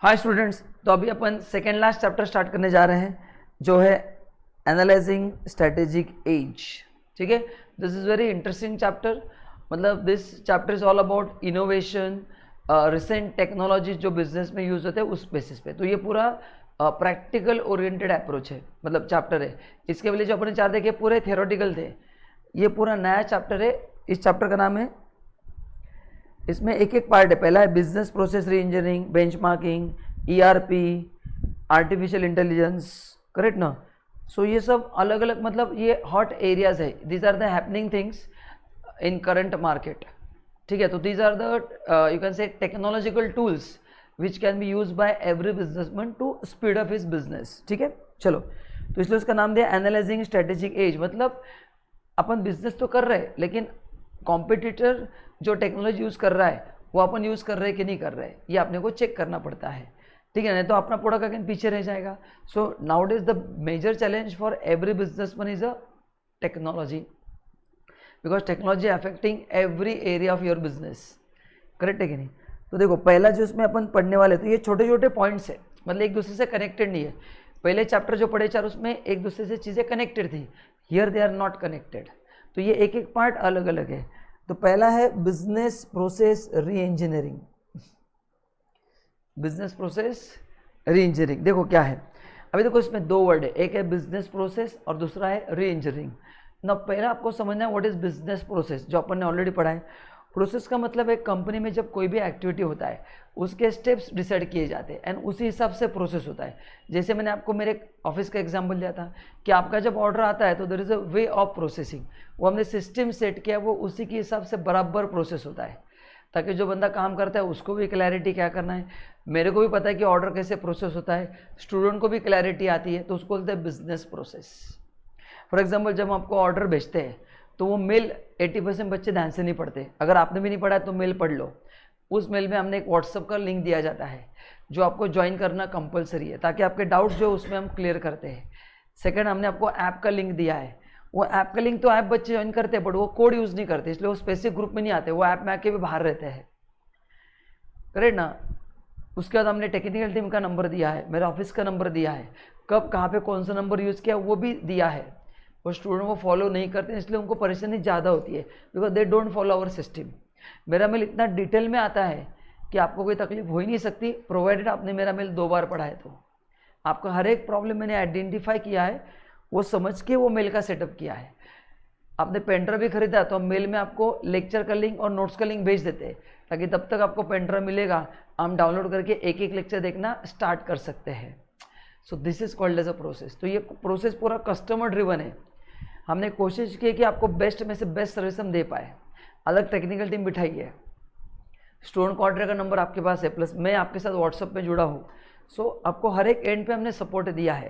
Hi students, तो अभी अपन second last chapter start करने जा रहे हैं जो है एनालाइजिंग स्ट्रेटेजिक एज। ठीक है, this is very interesting chapter. मतलब this chapter is all about innovation, recent technology जो बिजनेस में यूज होते हैं उस बेसिस पे। तो ये पूरा प्रैक्टिकल ओरिएंटेड अप्रोच है, मतलब चैप्टर है। इसके पहले जो अपने चार देखे पूरे थियोरेटिकल थे, ये पूरा नया चैप्टर है। इस चैप्टर का नाम है, इसमें एक एक पार्ट है। पहला है business process re engineering, benchmarking, ERP, artificial intelligence, correct ना। सो ये सब अलग अलग, मतलब ये हॉट एरियाज है। These are the happening things in current market. ठीक है, तो these are the you can say technological tools which can be use by every businessman to speed up his business. ठीक है, चलो, तो इसलिए उसका नाम दिया एनालाइजिंग स्ट्रेटेजिक एज। मतलब अपन बिजनेस तो कर रहे हैं, लेकिन कॉम्पिटिटर जो टेक्नोलॉजी यूज़ कर रहा है वो अपन यूज़ कर रहे हैं कि नहीं कर रहे हैं, ये अपने को चेक करना पड़ता है। ठीक है, नहीं तो अपना प्रोडक्ट अगेन पीछे रह जाएगा। So now is the major challenge for every businessman is a technology, because technology affecting every area of your business. Correct है कि नहीं। तो देखो, पहला जो इसमें अपन पढ़ने वाले, तो ये छोटे छोटे पॉइंट्स है, मतलब एक दूसरे से कनेक्टेड नहीं है। पहले चैप्टर जो पढ़े चार, उसमें एक दूसरे से चीज़ें कनेक्टेड थी, here they are not connected. तो ये एक एक पार्ट अलग अलग है। तो पहला है business process re engineering. Business process re engineering, देखो क्या है। अभी देखो, इसमें दो वर्ड है, एक है बिजनेस प्रोसेस और दूसरा है री इंजीनियरिंग ना। पहला आपको समझना है व्हाट इज बिजनेस प्रोसेस, जो अपन ने ऑलरेडी पढ़ा है। प्रोसेस का मतलब है कंपनी में जब कोई भी एक्टिविटी होता है उसके स्टेप्स डिसाइड किए जाते हैं एंड उसी हिसाब से प्रोसेस होता है। जैसे मैंने आपको मेरे ऑफिस का एग्जांपल दिया था कि आपका जब ऑर्डर आता है तो there is a way of processing, वो हमने सिस्टम सेट किया, वो उसी के हिसाब से बराबर प्रोसेस होता है, ताकि जो बंदा काम करता है उसको भी क्लैरिटी क्या करना है, मेरे को भी पता है कि ऑर्डर कैसे प्रोसेस होता है, स्टूडेंट को भी क्लैरिटी आती है, तो उसको बोलते हैं बिजनेस प्रोसेस। फॉर एग्जाम्पल, जब आपको ऑर्डर भेजते हैं तो वो मेल 80% बच्चे ध्यान से नहीं पढ़ते। अगर आपने भी नहीं पढ़ा है तो मेल पढ़ लो। उस मेल में हमने एक व्हाट्सअप का लिंक दिया जाता है जो आपको ज्वाइन करना कंपलसरी है, ताकि आपके डाउट जो उसमें हम क्लियर करते हैं। सेकंड, हमने आपको ऐप का लिंक दिया है। वो ऐप का लिंक तो ऐप बच्चे ज्वाइन करते हैं, बट वो कोड यूज़ नहीं करते, इसलिए वो स्पेसिफिक ग्रुप में नहीं आते, वो ऐप में आके भी बाहर रहते हैं। करेक्ट ना। उसके बाद हमने टेक्निकल टीम का नंबर दिया है, मेरे ऑफिस का नंबर दिया है, कब कहाँ पे कौन सा नंबर यूज़ किया वो भी दिया है। वो स्टूडेंट को फॉलो नहीं करते, इसलिए उनको परेशानी ज़्यादा होती है, because they don't follow our system. मेरा मेल इतना डिटेल में आता है कि आपको कोई तकलीफ हो ही नहीं सकती, प्रोवाइडेड आपने मेरा मेल 2 बार पढ़ा है। तो आपका हर एक प्रॉब्लम मैंने आइडेंटिफाई किया है, वो समझ के वो मेल का सेटअप किया है। आपने पेनड्राइव भी खरीदा तो हम मेल में आपको लेक्चर का लिंक और नोट्स का लिंक भेज देते हैं, ताकि तब तक आपको पेनड्राइव मिलेगा, हम डाउनलोड करके एक एक लेक्चर देखना स्टार्ट कर सकते हैं। So this is called as a process. तो ये प्रोसेस पूरा कस्टमर ड्रिवन है। हमने कोशिश की कि आपको बेस्ट में से बेस्ट सर्विस हम दे पाए। अलग टेक्निकल टीम बिठाई है, स्टूडेंट कोऑर्डिनेटर का नंबर आपके पास है, प्लस मैं आपके साथ व्हाट्सएप में जुड़ा हूँ। सो आपको हर एक एंड पे हमने सपोर्ट दिया है।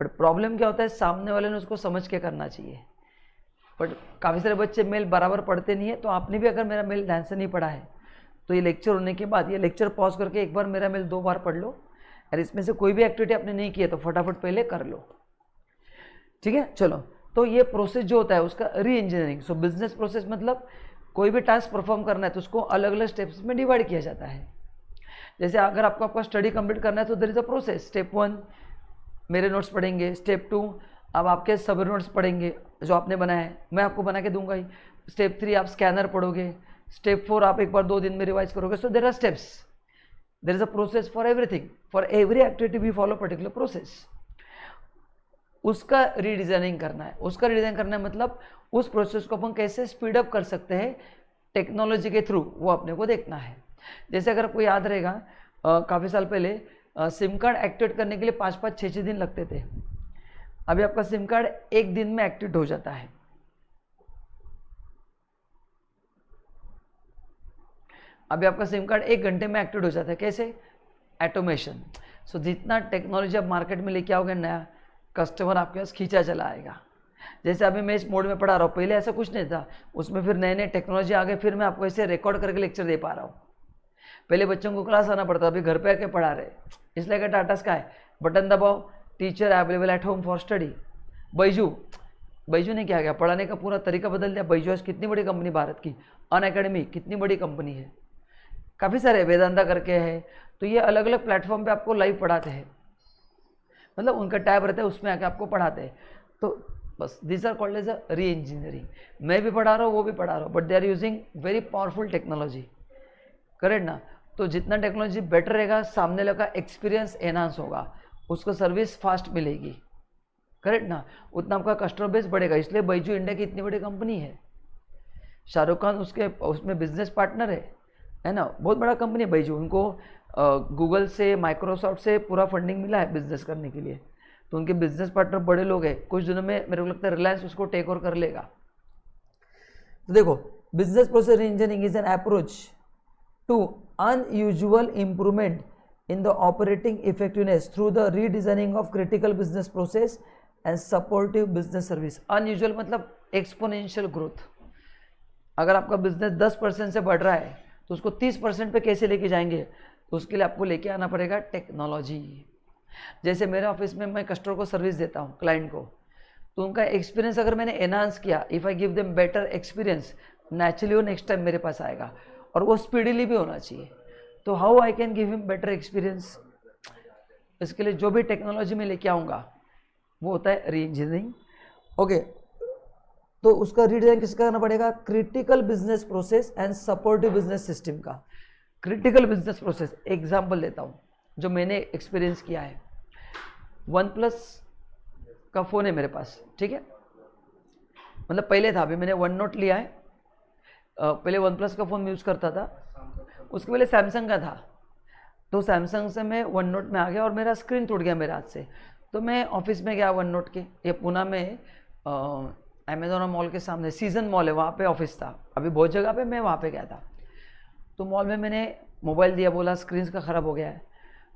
बट प्रॉब्लम क्या होता है, सामने वाले ने उसको समझ के करना चाहिए। बट काफ़ी सारे बच्चे मेल बराबर पढ़ते नहीं है। तो आपने भी अगर मेरा मेल ध्यान से नहीं पढ़ा है तो ये लेक्चर होने के बाद ये लेक्चर पॉज करके एक बार मेरा मेल 2 बार पढ़ लो, और इसमें से कोई भी एक्टिविटी आपने नहीं की है तो फटाफट पहले कर लो। ठीक है, चलो। तो ये प्रोसेस जो होता है उसका री इंजीनियरिंग। सो बिजनेस प्रोसेस मतलब कोई भी टास्क परफॉर्म करना है तो उसको अलग अलग स्टेप्स में डिवाइड किया जाता है। जैसे अगर आपको आपका स्टडी कंप्लीट करना है तो there is a process. Step 1 मेरे नोट्स पढ़ेंगे, स्टेप 2 अब आपके सब नोट्स पढ़ेंगे जो आपने बनाया है, मैं आपको बना के दूंगा ही। स्टेप 3 आप स्कैनर पढ़ोगे, स्टेप 4 आप एक बार 2 दिन में रिवाइज करोगे। So there are steps, there is a process for everything, for every activity we follow particular process. उसका रीडिजाइनिंग करना है। उसका रीडिजाइन करना है मतलब उस प्रोसेस को अपन कैसे स्पीड अप कर सकते हैं टेक्नोलॉजी के थ्रू, वो अपने को देखना है। जैसे अगर आपको याद रहेगा, काफ़ी साल पहले सिम कार्ड एक्टिवेट करने के लिए 5-5, 6-6 दिन लगते थे। अभी आपका सिम कार्ड 1 दिन में एक्टिवेट हो जाता है। अभी आपका सिम कार्ड 1 घंटे में एक्टिवेट हो जाता है। कैसे? ऑटोमेशन। सो जितना टेक्नोलॉजी आप मार्केट में लेके आओगे नया, कस्टमर आपके पास खींचा चला आएगा। जैसे अभी मैं इस मोड में पढ़ा रहा हूँ, पहले ऐसा कुछ नहीं था, उसमें फिर नए नए टेक्नोलॉजी आ गए, फिर मैं आपको ऐसे रिकॉर्ड करके लेक्चर दे पा रहा हूँ। पहले बच्चों को क्लास आना पड़ता, अभी घर पे आके पढ़ा रहे। इसलिए क्या टाटा स्काई बटन दबाओ, teacher available at home for study. Baiju ने क्या किया, पढ़ाने का पूरा तरीका बदल दिया। बैजू आज कितनी बड़ी कंपनी भारत की, अनअकैडमी कितनी बड़ी कंपनी है। काफ़ी सारे वेदांता करके है, तो ये अलग अलग प्लेटफॉर्म पे आपको लाइव पढ़ाते हैं, मतलब उनका टैब रहता है उसमें आके आपको पढ़ाते हैं। तो बस this are called as a re engineering. मैं भी पढ़ा रहा हूँ, वो भी पढ़ा रहा हूँ, but they are using very powerful technology, correct ना। तो जितना टेक्नोलॉजी बेटर रहेगा, सामने वाला का एक्सपीरियंस एनहांस होगा, उसको सर्विस फास्ट मिलेगी, करेक्ट ना, उतना आपका कस्टमर बेस बढ़ेगा। इसलिए बैजू इंडिया की इतनी बड़ी कंपनी है, शाहरुख खान उसमें बिजनेस पार्टनर है ना, बहुत बड़ा कंपनी है बैजू। उनको गूगल से, माइक्रोसॉफ्ट से पूरा फंडिंग मिला है बिजनेस करने के लिए, तो उनके बिजनेस पार्टनर बड़े लोग हैं। कुछ दिनों में मेरे को लगता है रिलायंस उसको टेक ओवर कर लेगा। तो देखो, business process engineering is an approach to unusual improvement in the operating effectiveness through the redesigning of critical business process and supportive business service। unusual मतलब exponential growth। अगर आपका बिजनेस 10% से बढ़ रहा है तो उसको 30% पे कैसे लेके जाएंगे, तो उसके लिए आपको लेके आना पड़ेगा टेक्नोलॉजी। जैसे मेरे ऑफिस में मैं कस्टमर को सर्विस देता हूँ, क्लाइंट को, तो उनका एक्सपीरियंस अगर मैंने एनहांस किया, if I give them better experience, naturally वो नेक्स्ट टाइम मेरे पास आएगा, और वो स्पीडीली भी होना चाहिए। तो how I can give him better experience, इसके लिए जो भी टेक्नोलॉजी में लेके आऊँगा वो होता है री इंजीनियरिंग। ओके, तो उसका रीडिजाइन किसका करना पड़ेगा, critical business process and supportive business system का। क्रिटिकल बिजनेस प्रोसेस, एग्जाम्पल देता हूँ जो मैंने एक्सपीरियंस किया है। OnePlus का फ़ोन है मेरे पास, ठीक है, मतलब पहले था, अभी मैंने OneNote लिया है। पहले OnePlus का फ़ोन यूज़ करता था, उसके पहले सैमसंग का था। तो सैमसंग से मैं OneNote में आ गया और मेरा स्क्रीन टूट गया मेरे हाथ से। तो मैं ऑफिस में गया OneNote के, ये पूना में अमेजोन मॉल के सामने सीजन मॉल है, वहाँ पे ऑफिस था। अभी बहुत जगह पे मैं वहाँ पे गया था। तो मॉल में मैंने मोबाइल दिया, बोला स्क्रीन का ख़राब हो गया है।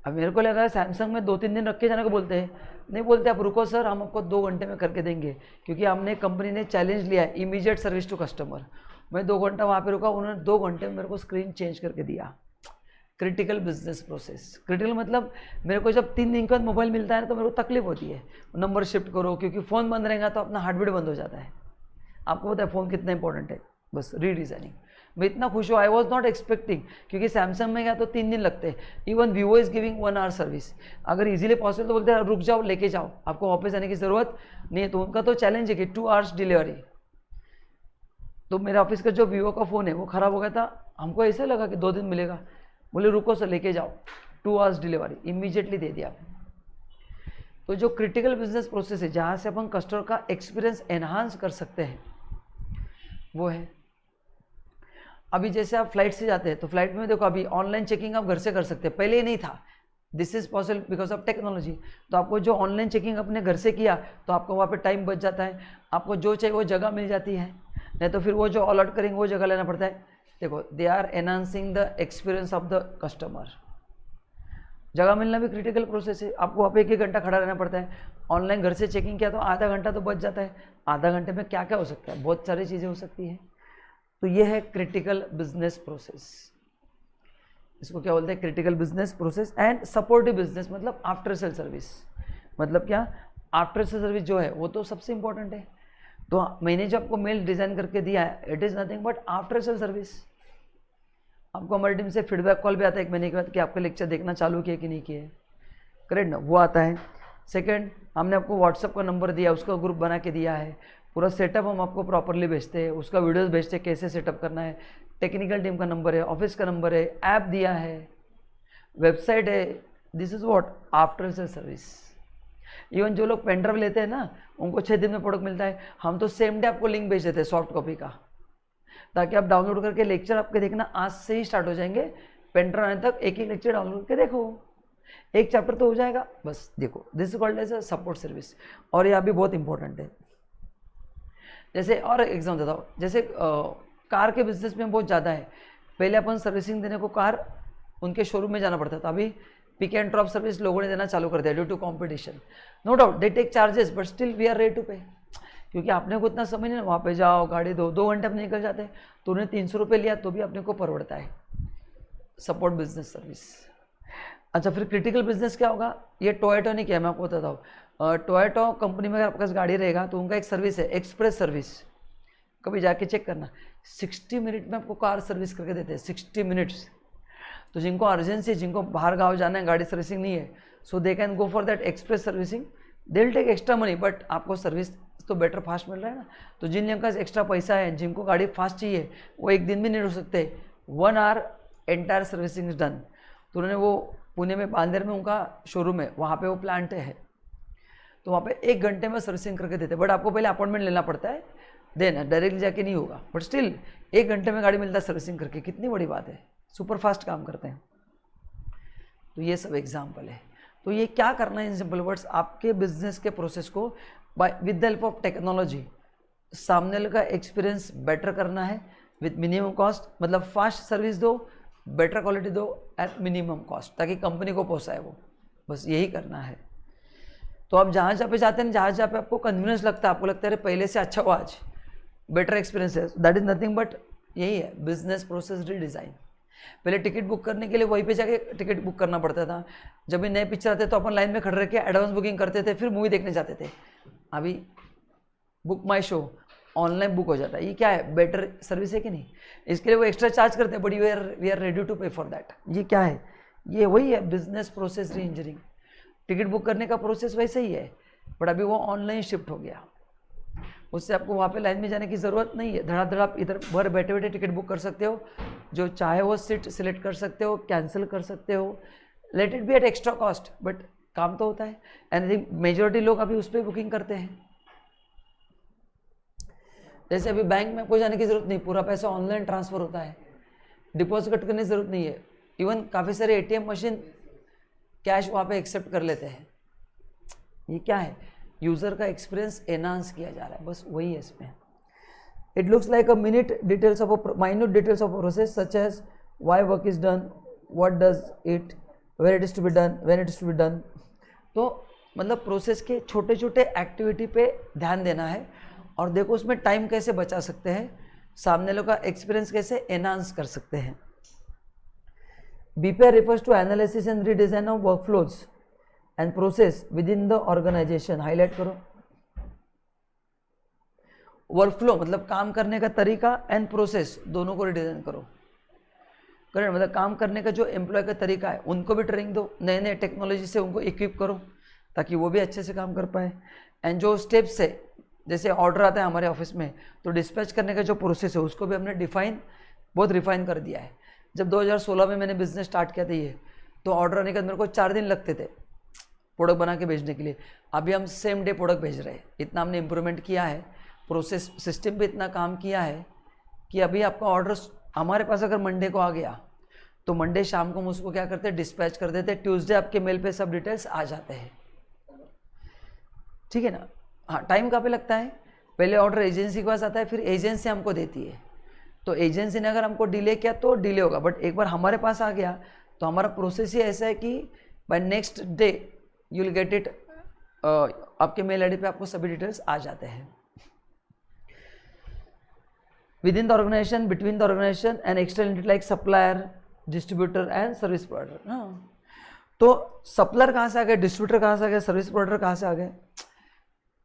अब मेरे को लगा सैमसंग में 2-3 दिन रख के जाने को बोलते हैं, नहीं बोलते आप रुको सर, हम आपको 2 घंटे में करके देंगे, क्योंकि हमने कंपनी ने चैलेंज लिया है इमीडिएट सर्विस टू कस्टमर। मैं 2 घंटा वहाँ पे रुका, उन्होंने 2 घंटे में मेरे को स्क्रीन चेंज करके दिया। क्रिटिकल बिजनेस प्रोसेस, क्रिटिकल मतलब मेरे को जब 3 दिन के बाद मोबाइल मिलता है तो मेरे को तकलीफ होती है, नंबर शिफ्ट करो, क्योंकि फ़ोन बंद रहेगा तो अपना हार्ट बीट बंद हो जाता है। आपको पता है फ़ोन कितना इंपॉर्टेंट है। बस रीडिज़ाइनिंग, मैं इतना खुश हूँ, आई वॉज नॉट एक्सपेक्टिंग, क्योंकि सैमसंग में गया तो 3 दिन लगते हैं। Even Vivo is giving 1 hour service, अगर इजीली पॉसिबल तो बोलते हैं रुक जाओ, लेके जाओ, आपको वापस आने की ज़रूरत नहीं है। तो उनका तो चैलेंज है कि 2 आवर्स डिलीवरी। तो मेरे ऑफिस का जो वीवो का फ़ोन है वो ख़राब हो गया था, हमको ऐसे लगा कि 2 दिन मिलेगा, बोले रुको सर लेके जाओ, 2 आवर्स डिलीवरी, इमीडिएटली दे दिया। तो जो क्रिटिकल बिजनेस प्रोसेस है, जहाँ से अपन कस्टमर का एक्सपीरियंस एनहांस कर सकते हैं, वो है। अभी जैसे आप फ्लाइट से जाते हैं तो फ्लाइट में देखो, अभी ऑनलाइन चेकिंग आप घर से कर सकते हैं, पहले ये नहीं था। This is possible because of technology. तो आपको जो ऑनलाइन चेकिंग अपने घर से किया तो आपको वहाँ पे टाइम बच जाता है, आपको जो चाहिए वो जगह मिल जाती है, नहीं तो फिर वो जो अलॉट करेंगे वो जगह लेना पड़ता है। देखो, they are enhancing the experience of the customer. जगह मिलना भी क्रिटिकल प्रोसेस है, आपको वहाँ पे 1-1 घंटा खड़ा रहना पड़ता है। ऑनलाइन घर से चेकिंग किया तो आधा घंटा तो बच जाता है। आधा घंटे में क्या क्या हो सकता है, बहुत सारी चीज़ें हो सकती है। तो ये है क्रिटिकल बिजनेस प्रोसेस, इसको क्या बोलते हैं, critical business process and supportive business, मतलब आफ्टर सेल सर्विस। मतलब क्या, आफ्टर सेल सर्विस जो है वो तो सबसे इंपॉर्टेंट है। तो मैंने जो आपको मेल डिज़ाइन करके दिया है, it is nothing but after sale service. आपको हमारी टीम से फीडबैक कॉल भी आता है 1 महीने के बाद कि आपका लेक्चर देखना चालू किया कि नहीं किए, करेक्ट ना, वो आता है। सेकंड, हमने आपको व्हाट्सअप का नंबर दिया, उसका ग्रुप बना के दिया है, पूरा सेटअप हम आपको प्रॉपरली भेजते हैं, उसका वीडियोस भेजते हैं कैसे सेटअप करना है, टेक्निकल टीम का नंबर है, ऑफिस का नंबर है, ऐप दिया है, वेबसाइट है। This is what after sale service. Even जो लोग पेन ड्राइव लेते हैं ना, उनको 6 दिन में प्रोडक्ट मिलता है, हम तो सेम डे आपको लिंक भेज देते हैं सॉफ्ट कॉपी का, ताकि आप डाउनलोड करके लेक्चर आपके देखना आज से ही स्टार्ट हो जाएंगे। पेन ड्राइव आने तक एक लेक्चर डाउनलोड करके देखो, एक चैप्टर तो हो जाएगा, बस देखो। This is called as a support service. और ये अभी बहुत इंपॉर्टेंट है। जैसे और एग्जाम देता हूँ, जैसे कार के बिजनेस में बहुत ज़्यादा है। पहले अपन सर्विसिंग देने को कार उनके शोरूम में जाना पड़ता था, अभी पिक एंड ड्रॉप सर्विस लोगों ने देना चालू कर दिया due to competition. No doubt they take charges, but still we are ready to pay, क्योंकि आपने को इतना समय नहीं, वहाँ पे जाओ गाड़ी दो, 2 घंटे अपने निकल जाते हैं, तो उन्हें 300 रुपये लिया तो भी अपने को परवड़ता है। Support business service. अच्छा, फिर क्रिटिकल बिजनेस क्या होगा, ये टोयोटा ने किया, मैं आपको बताता हूँ। टोयोटा कंपनी में अगर आपके पास गाड़ी रहेगा तो उनका एक सर्विस है, एक्सप्रेस सर्विस, कभी जाके चेक करना, 60 मिनट में आपको कार सर्विस करके देते हैं, 60 मिनट्स। तो जिनको अर्जेंसी, जिनको बाहर गाँव जाना है, गाड़ी सर्विसिंग नहीं है, so they can go for that express servicing, they will take extra money, but आपको सर्विस तो बेटर फास्ट मिल रहा है ना। तो जिन लोगों का एक्स्ट्रा पैसा है, जिनको गाड़ी फास्ट चाहिए, वो एक दिन भी नहीं रुक सकते, 1 hour entire servicing is done. तो उन्होंने वो पुणे में बांदेर में उनका शोरूम है, वहाँ पे वो प्लांट है, तो वहाँ पे 1 घंटे में सर्विसिंग करके देते हैं। बट आपको पहले अपॉइंटमेंट लेना पड़ता है, देना डायरेक्टली जाके नहीं होगा, बट स्टिल 1 घंटे में गाड़ी मिलता है सर्विसिंग करके, कितनी बड़ी बात है, सुपर फास्ट काम करते हैं। तो ये सब एग्जाम्पल है। तो ये क्या करना है इन सिंपल वर्ड्स, आपके बिजनेस के प्रोसेस को by with the help of technology सामने वाले का एक्सपीरियंस बेटर करना है विद मिनिमम कॉस्ट, मतलब फास्ट सर्विस दो, बेटर क्वालिटी दो एट मिनिमम कॉस्ट, ताकि कंपनी को पोसाए वो, बस यही करना है। तो आप जहाँ जहाँ पे जाते हैं, जहाँ जहाँ पे आपको कन्वीनियंस लगता है, आपको लगता है पहले से अच्छा हुआ आज, बेटर एक्सपीरियंस है, दैट इज नथिंग बट यही है बिजनेस प्रोसेस रीडिज़ाइन। पहले टिकट बुक करने के लिए वहीं पे जाके टिकट बुक करना पड़ता था, जब भी नए पिक्चर आते तो अपन लाइन में खड़े रह के एडवांस बुकिंग करते थे, फिर मूवी देखने जाते थे। अभी बुक माई शो ऑनलाइन बुक हो जाता है, ये क्या है, बेटर सर्विस है कि नहीं। इसके लिए वो एक्स्ट्रा चार्ज करते हैं, but we are ready to pay for that. ये क्या है, ये वही है business process re engineering. Ticket book करने का प्रोसेस वैसे ही है, बट अभी वो ऑनलाइन शिफ्ट हो गया, उससे आपको वहाँ पे लाइन में जाने की ज़रूरत नहीं है, धड़ाधड़ आप इधर घर बैठे बैठे टिकट बुक कर सकते हो, जो चाहे वो सीट सिलेक्ट कर सकते हो, कैंसिल कर सकते हो, let it be at extra cost, but काम तो होता है। एंड आई थिंक मेजोरिटी लोग अभी उस पर बुकिंग करते हैं। जैसे अभी बैंक में कोई जाने की ज़रूरत नहीं, पूरा पैसा ऑनलाइन ट्रांसफ़र होता है, डिपॉजिट कट करने की ज़रूरत नहीं है, इवन काफ़ी सारे एटीएम मशीन कैश वहाँ पे एक्सेप्ट कर लेते हैं। ये क्या है, यूज़र का एक्सपीरियंस एनहांस किया जा रहा है, बस वही है इसमें। It looks like a minute details of process such as why work is done, what does it, where it is to be done, when it is to be done. तो मतलब प्रोसेस के छोटे छोटे एक्टिविटी पे ध्यान देना है, और देखो उसमें टाइम कैसे बचा सकते हैं, सामने लोग का एक्सपीरियंस कैसे एनहांस कर सकते हैं। BPR refers to analysis and redesign of workflows and process within the organization। Highlight करो, वर्कफ्लो मतलब काम करने का तरीका एंड प्रोसेस दोनों को रिडिजाइन करो। करेक्ट, मतलब काम करने का जो एम्प्लॉय का तरीका है उनको भी ट्रेनिंग दो, नए नए टेक्नोलॉजी से उनको इक्विप करो ताकि वो भी अच्छे से काम कर पाए। एंड जो स्टेप्स है, जैसे ऑर्डर आता है हमारे ऑफिस में, तो डिस्पैच करने का जो प्रोसेस है उसको भी हमने बहुत रिफाइन कर दिया है। जब 2016 में मैंने बिजनेस स्टार्ट किया था ये, तो ऑर्डर आने के बाद मेरे को 4 दिन लगते थे प्रोडक्ट बना के भेजने के लिए। अभी हम सेम डे प्रोडक्ट भेज रहे हैं, इतना हमने इम्प्रूवमेंट किया है, प्रोसेस सिस्टम पे इतना काम किया है कि अभी आपका ऑर्डर हमारे पास अगर मंडे को आ गया तो मंडे शाम को हम उसको क्या करते हैं, डिस्पैच कर देते हैं, ट्यूसडे आपके मेल पे सब डिटेल्स आ जाते हैं। ठीक है ना। हाँ, टाइम कहाँ पे लगता है, पहले ऑर्डर एजेंसी के पास आता है, फिर एजेंसी हमको देती है, तो एजेंसी ने अगर हमको डिले किया तो डिले होगा, बट एक बार हमारे पास आ गया तो हमारा प्रोसेस ही ऐसा है कि by next day you will get it, आपके मेल आईडी पे आपको सभी डिटेल्स आ जाते हैं। Within the organisation, between the organisation and external entity like supplier, distributor and service provider. हाँ, तो सप्लायर कहाँ से आ गए, डिस्ट्रीब्यूटर कहाँ से आ गए, सर्विस प्रोवाइडर कहाँ से आ गए।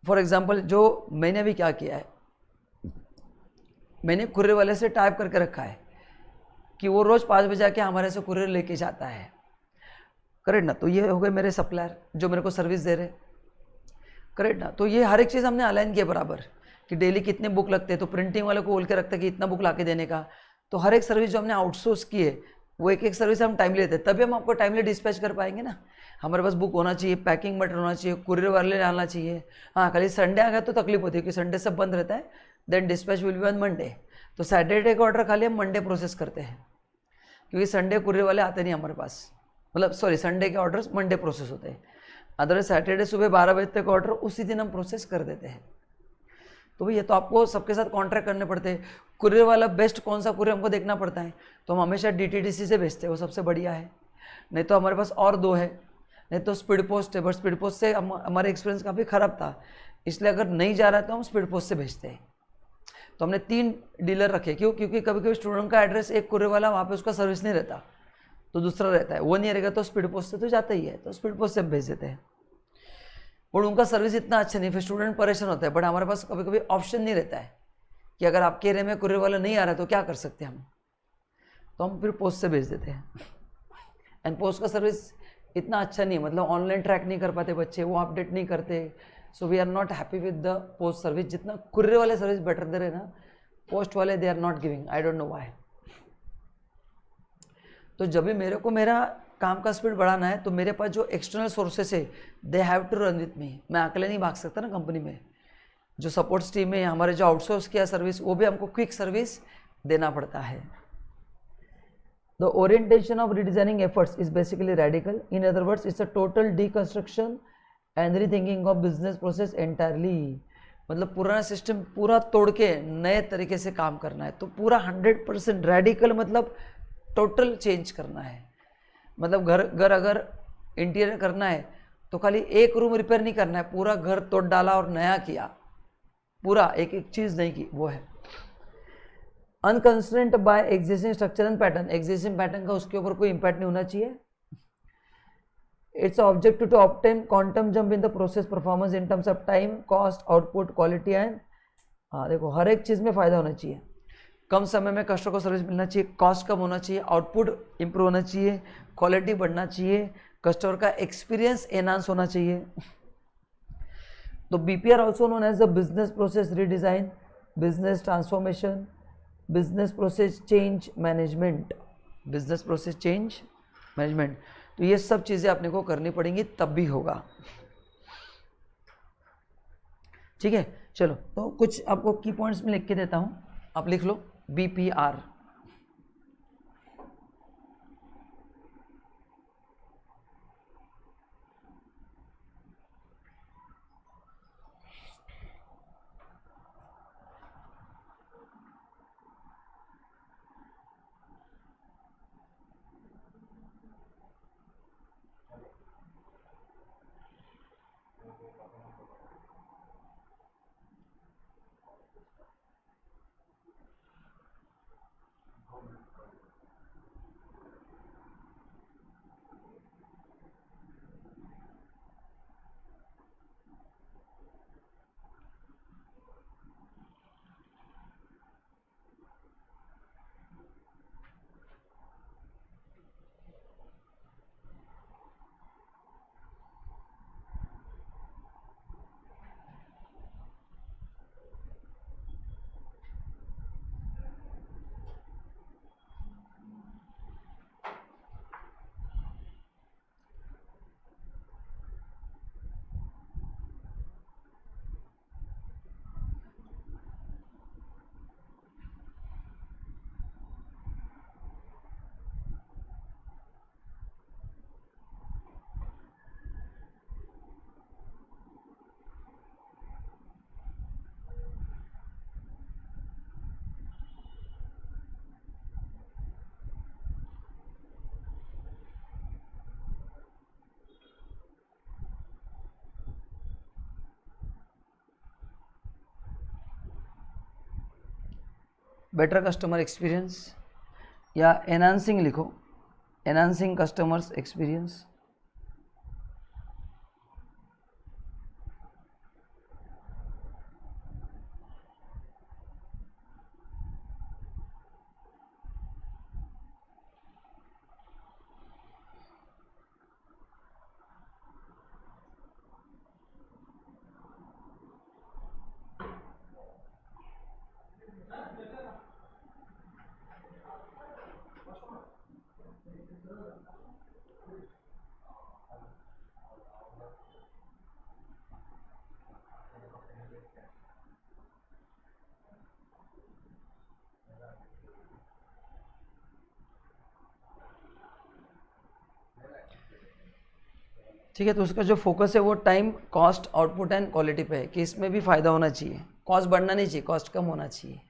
फॉर एग्जाम्पल, जो मैंने भी क्या किया है, मैंने कुरियर वाले से टाइप करके रखा है कि वो रोज़ 5 बजे आके हमारे से कुरियर लेके जाता है। करेक्ट ना, तो ये हो गए मेरे सप्लायर जो मेरे को सर्विस दे रहे। करेक्ट ना, तो ये हर एक चीज़ हमने अलाइन किया बराबर कि डेली कितने बुक लगते हैं, तो प्रिंटिंग वाले को बोल के रखता है कि इतना बुक ला के देने का। तो हर एक सर्विस जो हमने आउटसोर्स की है वो एक एक सर्विस हम टाइमली लेते हैं, तभी हम आपको टाइमली डिस्पैच कर पाएंगे ना। हमारे पास बुक होना चाहिए, पैकिंग मटेरियल होना चाहिए, कुरियर वाले डालना चाहिए। हाँ, खाली संडे आ गया तो तकलीफ होती है कि संडे सब बंद रहता है, then dispatch will be on Monday. तो सैटरडे का ऑर्डर खाली हम मंडे प्रोसेस करते हैं, क्योंकि संडे कुरियर वाले आते नहीं हमारे पास, मतलब सॉरी संडे के ऑर्डर्स मंडे प्रोसेस होते हैं। अदरवाइज सैटरडे सुबह 12 बजे तक ऑर्डर उसी दिन हम प्रोसेस कर देते हैं। तो भैया तो आपको सबके साथ कॉन्ट्रैक्ट करने पड़ते हैं। कुरियर वाला बेस्ट कौन सा कुरियर हमको देखना पड़ता है, तो हम हमेशा DTDC से भेजते हैं, वो सबसे बढ़िया है। नहीं तो हमारे पास और 2 है, नहीं तो स्पीड पोस्ट है, बट स्पीड पोस्ट से हमारा एक्सपीरियंस काफ़ी ख़राब था, इसलिए अगर नहीं जा रहा है तो हम स्पीड पोस्ट से भेजते हैं। तो हमने 3 डीलर रखे, क्यों, क्योंकि कभी कभी स्टूडेंट का एड्रेस एक कुरियर वाला वहाँ पे उसका सर्विस नहीं रहता, तो दूसरा रहता है, वो नहीं रहेगा तो स्पीड पोस्ट से तो जाता ही है, तो स्पीड पोस्ट से हम भेज देते हैं। और उनका सर्विस इतना अच्छा नहीं, फिर स्टूडेंट परेशान होता है। बट हमारे पास कभी कभी ऑप्शन नहीं रहता है कि अगर आपके एरिया में कुरियर वाला नहीं आ रहा है तो क्या कर सकते हैं हम, तो हम फिर पोस्ट से भेज देते हैं। एंड पोस्ट का सर्विस इतना अच्छा नहीं, मतलब ऑनलाइन ट्रैक नहीं कर पाते बच्चे, वो अपडेट नहीं करते, so we are not happy with the post service. जितना कुरियर वाले सर्विस बेटर दे रहे ना, पोस्ट वाले they are not giving, I don't know why. तो जब भी मेरे को मेरा काम का स्पीड बढ़ाना है तो मेरे पास जो एक्सटर्नल सोर्सेस है they have to run with me. मैं अकेले नहीं भाग सकता ना कंपनी में, जो सपोर्ट्स टीम है, हमारे जो आउटसोर्स किया सर्विस, वो भी हमको क्विक सर्विस देना पड़ता है। The orientation of redesigning efforts is basically radical, in other words it's a total deconstruction and rethinking of business process entirely. मतलब पुराना सिस्टम पूरा तोड़ के नए तरीके से काम करना है, तो पूरा 100% रेडिकल मतलब टोटल चेंज करना है। मतलब घर अगर इंटीरियर करना है तो खाली एक रूम रिपेयर नहीं करना है, पूरा घर तोड़ डाला और नया किया, पूरा एक एक चीज़ नहीं की, वो है। Unconstrained by existing structure and pattern, existing pattern का उसके ऊपर कोई इंपैक्ट नहीं होना चाहिए। It's objective to obtain quantum jump in the process performance in terms of time, cost, output, quality and, हाँ देखो हर एक चीज़ में फ़ायदा होना चाहिए। कम समय में कस्टमर को सर्विस मिलना चाहिए, कॉस्ट कम होना चाहिए, आउटपुट इंप्रूव होना चाहिए, क्वालिटी बढ़ना चाहिए, कस्टमर का एक्सपीरियंस एनहांस होना चाहिए। तो BPR also known as the business process redesign, business transformation, business process change management, business process change management. तो ये सब चीज़ें अपने को करनी पड़ेंगी तब भी होगा, ठीक है। चलो तो कुछ आपको की पॉइंट्स में लिख के देता हूँ, आप लिख लो बीपीआर। बेटर कस्टमर एक्सपीरियंस या एनहांसिंग लिखो, एनहांसिंग कस्टमर्स एक्सपीरियंस। ठीक है, तो उसका जो फोकस है वो time, cost, output and quality पे है कि इसमें भी फायदा होना चाहिए, कॉस्ट बढ़ना नहीं चाहिए, कॉस्ट कम होना चाहिए,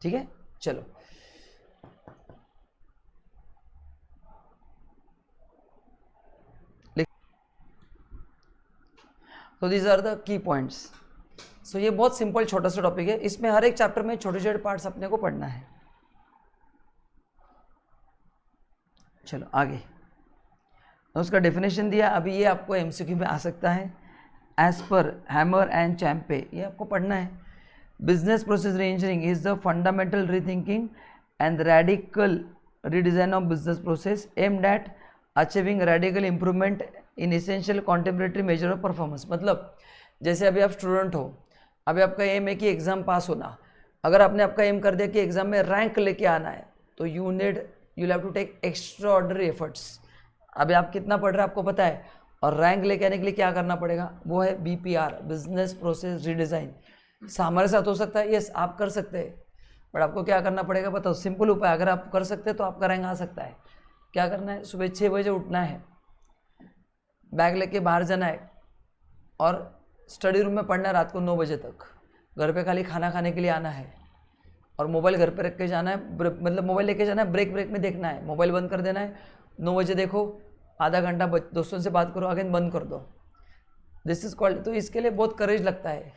ठीक है। चलो तो these are the key points. So ये बहुत सिंपल छोटा सा टॉपिक है, इसमें हर एक चैप्टर में छोटे छोटे पार्ट्स अपने को पढ़ना है। चलो आगे, उसका डेफिनेशन दिया, अभी ये आपको एमसीक्यू में आ सकता है। As per hammer and Champy, ये आपको पढ़ना है। Business process reengineering is the fundamental rethinking and radical redesign of business process aimed at achieving radical improvement in essential contemporary measure of performance. मतलब जैसे अभी आप स्टूडेंट हो, अभी आपका एम है कि एग्ज़ाम पास होना। अगर आपने आपका एम कर दिया कि एग्ज़ाम में रैंक लेके आना है, तो you have to take extraordinary efforts. अभी आप कितना पढ़ रहे हैं आपको पता है, और रैंक लेके आने के लिए क्या करना पड़ेगा, वो है BPR, बिजनेस प्रोसेस रीडिज़ाइन। हमारे साथ हो सकता है, यस आप कर सकते हैं, बट आपको क्या करना पड़ेगा बताओ, सिंपल उपाय। अगर आप कर सकते हैं तो आपका रैंक आ सकता है। क्या करना है, सुबह 6 बजे उठना है, बैग लेके बाहर जाना है और स्टडी रूम में पढ़ना है रात को 9 बजे तक। घर पे खाली खाना खाने के लिए आना है और मोबाइल घर पे रख के जाना है, मतलब मोबाइल लेके जाना है, ब्रेक में देखना है, मोबाइल बंद कर देना है, 9 बजे देखो, आधा घंटा दोस्तों से बात करो, अगेन बंद कर दो। This is called. तो इसके लिए बहुत करेज लगता है,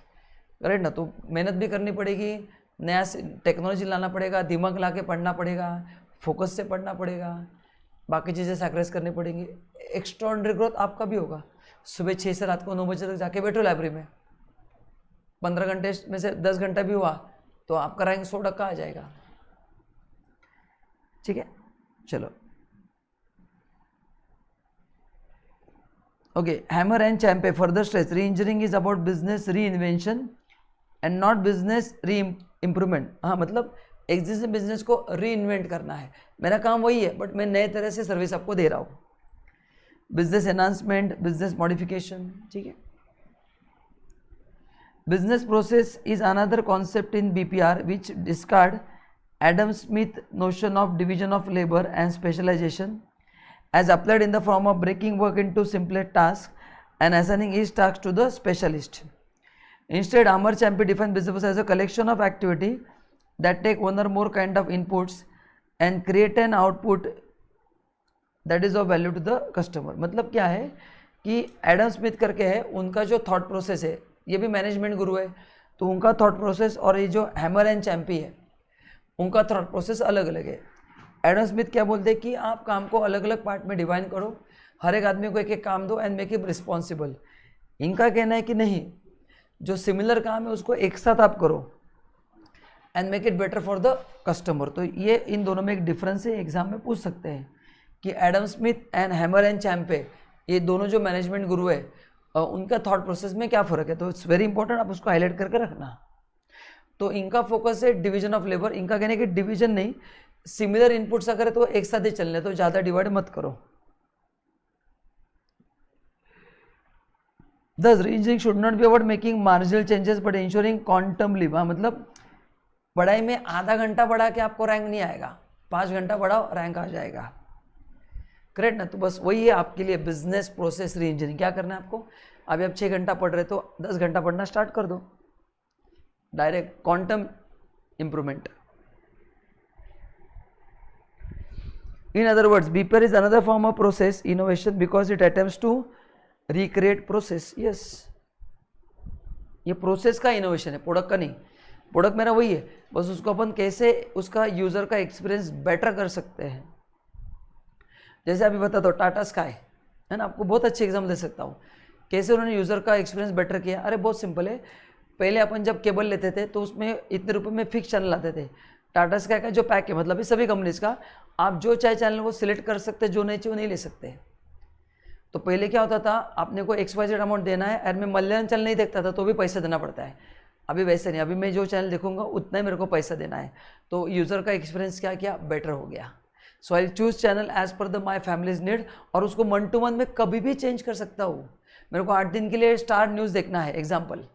करेक्ट ना। तो मेहनत भी करनी पड़ेगी, नया टेक्नोलॉजी लाना पड़ेगा, दिमाग ला के पढ़ना पड़ेगा, फोकस से पढ़ना पड़ेगा, बाकी चीज़ें सैक्रिफाइस करनी पड़ेंगी। एक्स्ट्राऑर्डिनरी ग्रोथ आपका भी होगा। सुबह 6 से रात को 9 बजे तक जाके बैठो लाइब्रेरी में, 15 घंटे में से 10 घंटा भी हुआ तो आपका रैंक 100% आ जाएगा। ठीक है, चलो okay. Hammer and Champy further stress re engineering is about business re invention and not business re improvement. हाँ, मतलब एग्जिस्टिंग बिजनेस को री इन्वेंट करना है, मेरा काम वही है, बट मैं नए तरह से सर्विस आपको दे रहा हूँ। बिजनेस एनहांसमेंट, बिजनेस मॉडिफिकेशन, ठीक है। Business process is another concept in BPR which discard Adam Smith notion of division of labour and specialisation as applied in the form of breaking work into simpler tasks and assigning each task to the specialist. Instead, Hammer-Champy defines business as a collection of activity that take one or more kind of inputs and create an output that is of value to the customer. मतलब क्या है कि Adam Smith करके है, उनका जो thought process है, ये भी मैनेजमेंट गुरु है, तो उनका थॉट प्रोसेस और ये जो हैमर एंड चैम्पी है उनका थॉट प्रोसेस अलग अलग है। एडम स्मिथ क्या बोलते हैं कि आप काम को अलग अलग पार्ट में डिवाइड करो, हर एक आदमी को एक एक काम दो एंड मेक इट रिस्पॉन्सिबल। इनका कहना है कि नहीं, जो सिमिलर काम है उसको एक साथ आप करो and make it better for the customer. तो ये इन दोनों में एक डिफरेंस है, एग्जाम में पूछ सकते हैं कि Adam Smith and Hammer and Champy, ये दोनों जो मैनेजमेंट गुरु है, उनका थॉट प्रोसेस में क्या फ़र्क है। तो इट्स वेरी इंपॉर्टेंट, आप उसको हाईलाइट करके रखना। तो इनका फोकस है डिवीजन ऑफ लेबर, इनका कहना है कि डिवीजन नहीं, सिमिलर इनपुट्स अगर है तो एक साथ ही चलने, तो ज़्यादा डिवाइड मत करो। Thus, reengineering should not be about making marginal changes but ensuring quantum leap। मतलब पढ़ाई में आधा घंटा पढ़ा के आपको रैंक नहीं आएगा, 5 घंटा पढ़ाओ रैंक आ जाएगा, करेक्ट ना। तो बस वही है आपके लिए बिजनेस प्रोसेस री इंजीनियरिंग। क्या करना है आपको, अभी आप 6 घंटा पढ़ रहे तो 10 घंटा पढ़ना स्टार्ट कर दो, direct quantum improvement. In other words, BPR is another form of process innovation because it attempts to recreate process. Yes, ये प्रोसेस का इनोवेशन है, प्रोडक्ट का नहीं। प्रोडक्ट मेरा वही है, बस उसको अपन कैसे उसका यूज़र का एक्सपीरियंस बेटर कर सकते हैं। जैसे अभी बता दो टाटा स्काई है ना, आपको बहुत अच्छे एग्जाम्पल दे सकता हूँ कैसे उन्होंने यूज़र का एक्सपीरियंस बेटर किया। अरे बहुत सिंपल है, पहले अपन जब केबल लेते थे तो उसमें इतने रुपए में फिक्स चैनल आते थे। टाटा स्काई का जो पैक है, मतलब सभी कंपनीज का, आप जो चाहे चैनल को सिलेक्ट कर सकते, जो नहीं चाहिए वो नहीं ले सकते। तो पहले क्या होता था, आपने को XYZ अमाउंट देना है, और मैं मलयालम चैनल नहीं देखता था तो भी पैसा देना पड़ता है। अभी वैसे नहीं, अभी मैं जो चैनल देखूंगा उतना ही मेरे को पैसा देना है। तो यूज़र का एक्सपीरियंस क्या किया, बेटर हो गया। So I choose channel as per the my family's need, और उसको 1 to 1 में कभी भी चेंज कर सकता हूँ। मेरे को 8 दिन के लिए स्टार न्यूज़ देखना है एग्जाम्पल,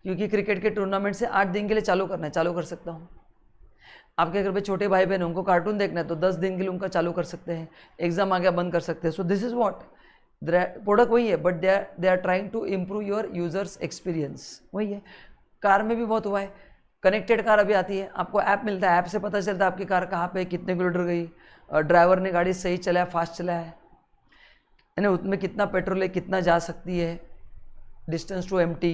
क्योंकि क्रिकेट के टूर्नामेंट से 8 दिन के लिए चालू करना है, चालू कर सकता हूँ। आपके घर पे छोटे भाई बहन उनको कार्टून देखना है तो 10 दिन के लिए उनका चालू कर सकते हैं, एग्जाम आ गया बंद कर सकते हैं। So this is what product वही है, but they are trying to improve your users experience. वही है, कार में भी बहुत हुआ है, कनेक्टेड कार अभी आती है, आपको ऐप मिलता है, ऐप से पता चलता है आपकी कार कहाँ पे, कितने किलोमीटर गई, ड्राइवर ने गाड़ी सही चलाया, फास्ट चलाया है ना, उसमें कितना पेट्रोल है, कितना जा सकती है, डिस्टेंस टू एम्प्टी।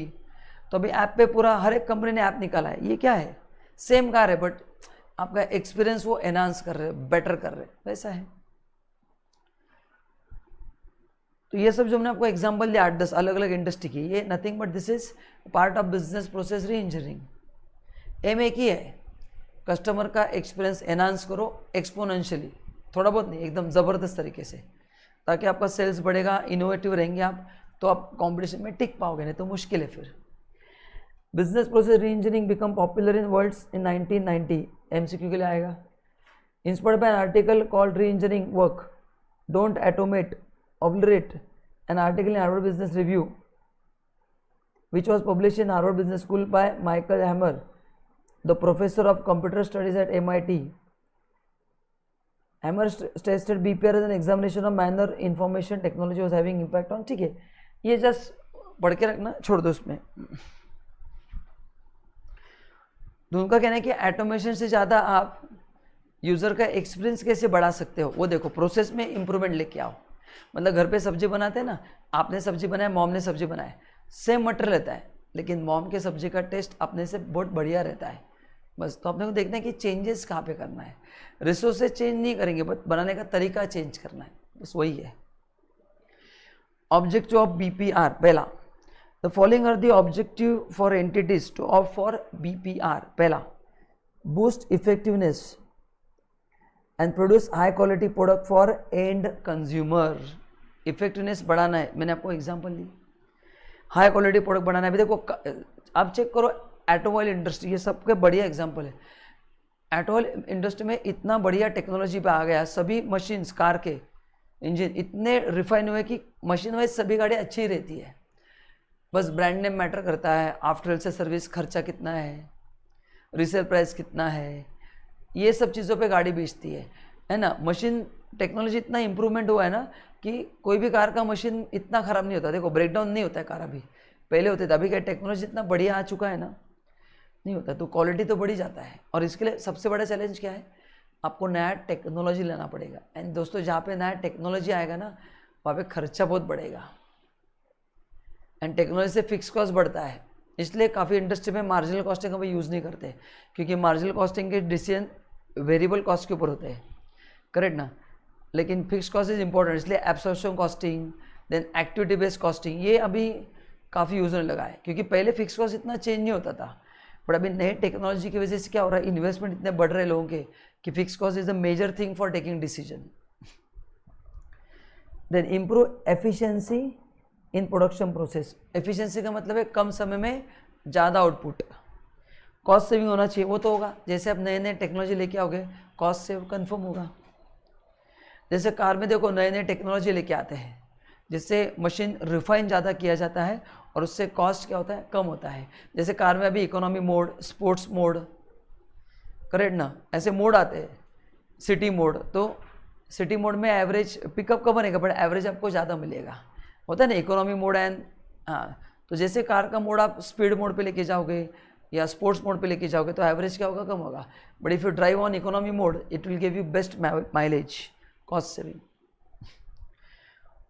तो अभी ऐप पे पूरा हर एक कंपनी ने ऐप निकाला है। ये क्या है, सेम कार है बट आपका एक्सपीरियंस वो एनहांस कर रहे हैं, बेटर कर रहे हैं, वैसा है। तो ये सब जो हमने आपको एग्जांपल दिया 8-10 अलग अलग इंडस्ट्री की, ये nothing but this is part of business process re engineering. एम एक ही है, कस्टमर का एक्सपीरियंस एनहांस करो एक्सपोनेंशियली, थोड़ा बहुत नहीं, एकदम ज़बरदस्त तरीके से। ताकि आपका सेल्स बढ़ेगा, इनोवेटिव रहेंगे आप, तो आप कंपटीशन में टिक पाओगे, नहीं तो मुश्किल है फिर। Business process re engineering become popular in worlds in 1990, MCQ के लिए आएगा। Inspired by an article called re engineering work don't automate obliterate, an article in Harvard Business Review which was published in Harvard Business School by Michael Hammer, the professor of computer studies at MIT. Hammer tested BPR as an examination of manner information technology was having impact on, ठीक है, ये just पढ़ के रखना, छोड़ दो उसमें। तो उनका कहना है कि ऑटोमेशन से ज़्यादा आप यूज़र का एक्सपीरियंस कैसे बढ़ा सकते हो, वो देखो, प्रोसेस में इंप्रूवमेंट लेके आओ। मतलब घर पे सब्जी बनाते हैं ना, आपने सब्जी बनाया, मॉम ने सब्जी बनाया, सेम मटेरियल रहता है, लेकिन मॉम के सब्जी का टेस्ट अपने से बहुत बढ़िया रहता है। बस तो अपने को देखना है कि चेंजेस कहाँ पे करना है, रिसोर्सेज चेंज नहीं करेंगे, बट बनाने का तरीका चेंज करना है, बस वही है। ऑब्जेक्टिव ऑफ BPR, पहला, the following are the objective for entities to of for BPR। पहला, boost effectiveness and produce high quality product for end consumer. Effectiveness बढ़ाना है, मैंने आपको एग्जांपल दी, हाई क्वालिटी प्रोडक्ट बढ़ाना है। अभी देखो आप चेक करो, ऑटोमोबाइल इंडस्ट्री, ये सबके बढ़िया एग्जांपल है। ऑटोमोबाइल इंडस्ट्री में इतना बढ़िया टेक्नोलॉजी पे आ गया, सभी मशीन्स, कार के इंजन इतने रिफाइन हुए कि मशीन वाइज सभी गाड़ियाँ अच्छी ही रहती है, बस ब्रांड नेम मैटर करता है, आफ्टर से सर्विस खर्चा कितना है, रीसेल प्राइस कितना है, ये सब चीज़ों पे गाड़ी बेचती है ना। मशीन टेक्नोलॉजी इतना इंप्रूवमेंट हुआ है ना कि कोई भी कार का मशीन इतना ख़राब नहीं होता, देखो ब्रेकडाउन नहीं होता है कार, अभी पहले होते थे, अभी क्या टेक्नोलॉजी इतना बढ़िया आ चुका है ना, नहीं होता, तो क्वालिटी तो बढ़ी जाता है। और इसके लिए सबसे बड़ा चैलेंज क्या है, आपको नया टेक्नोलॉजी लाना पड़ेगा। एंड दोस्तों, जहाँ पे नया टेक्नोलॉजी आएगा ना, वहाँ पे खर्चा बहुत बढ़ेगा, एंड टेक्नोलॉजी से फिक्स कॉस्ट बढ़ता है, इसलिए काफ़ी इंडस्ट्री में मार्जिनल कॉस्टिंग का भी यूज़ नहीं करते, क्योंकि मार्जिनल कॉस्टिंग के डिसीजन वेरिएबल कॉस्ट के ऊपर होते हैं, करेक्ट ना। लेकिन फिक्स कॉस्ट इज इंपॉर्टेंट, इसलिए absorption costing, then activity based costing, ये अभी काफ़ी यूज़ होने लगा है, क्योंकि पहले फिक्स कॉस्ट इतना चेंज नहीं होता था, बट अभी नए टेक्नोलॉजी की वजह से क्या हो रहा है, इन्वेस्टमेंट इतने बढ़ रहे हैं लोगों के कि fix cost is a major thing for taking decision. Then improve efficiency in production process. Efficiency का मतलब है कम समय में ज़्यादा आउटपुट। कॉस्ट सेविंग होना चाहिए, वो तो होगा, जैसे आप नए नए टेक्नोलॉजी लेके आओगे कॉस्ट सेव कन्फर्म होगा। जैसे कार में देखो, नए नए टेक्नोलॉजी लेके आते हैं जिससे मशीन रिफाइन ज़्यादा किया जाता है और उससे कॉस्ट क्या होता है, कम होता है। जैसे कार में अभी economy mode, sports mode, correct ना, ऐसे मोड आते हैं, सिटी मोड, तो सिटी मोड में एवरेज पिकअप कम बनेगा, बट एवरेज आपको ज़्यादा मिलेगा, होता है ना इकोनॉमी मोड एंड, हाँ, तो जैसे कार का मोड आप स्पीड मोड पे लेके जाओगे या स्पोर्ट्स मोड पे लेके जाओगे तो एवरेज क्या होगा, कम होगा, but if you drive on economy mode it will give you best mileage, cost saving.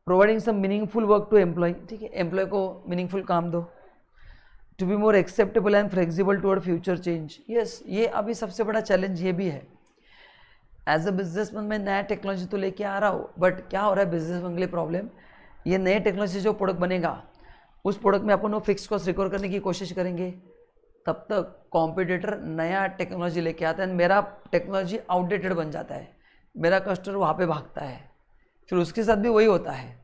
Providing some meaningful work to employ, ठीक है, एम्प्लॉय को मीनिंगफुल काम दो। To be more acceptable and flexible toward future change, yes, ये अभी सबसे बड़ा challenge ये भी है। एज अ बिजनेसमैन मैं नया टेक्नोलॉजी तो लेके आ रहा हूँ, बट क्या हो रहा है बिजनेसमैन के लिए प्रॉब्लम, ये नए टेक्नोलॉजी जो प्रोडक्ट बनेगा उस प्रोडक्ट में अपन वो फिक्स कॉस्ट रिकवर करने की कोशिश करेंगे, तब तक कॉम्पिटिटर नया टेक्नोलॉजी लेके आता है, मेरा टेक्नोलॉजी आउटडेटेड बन जाता है, मेरा कस्टमर वहाँ पे भागता है, फिर उसके साथ भी वही होता है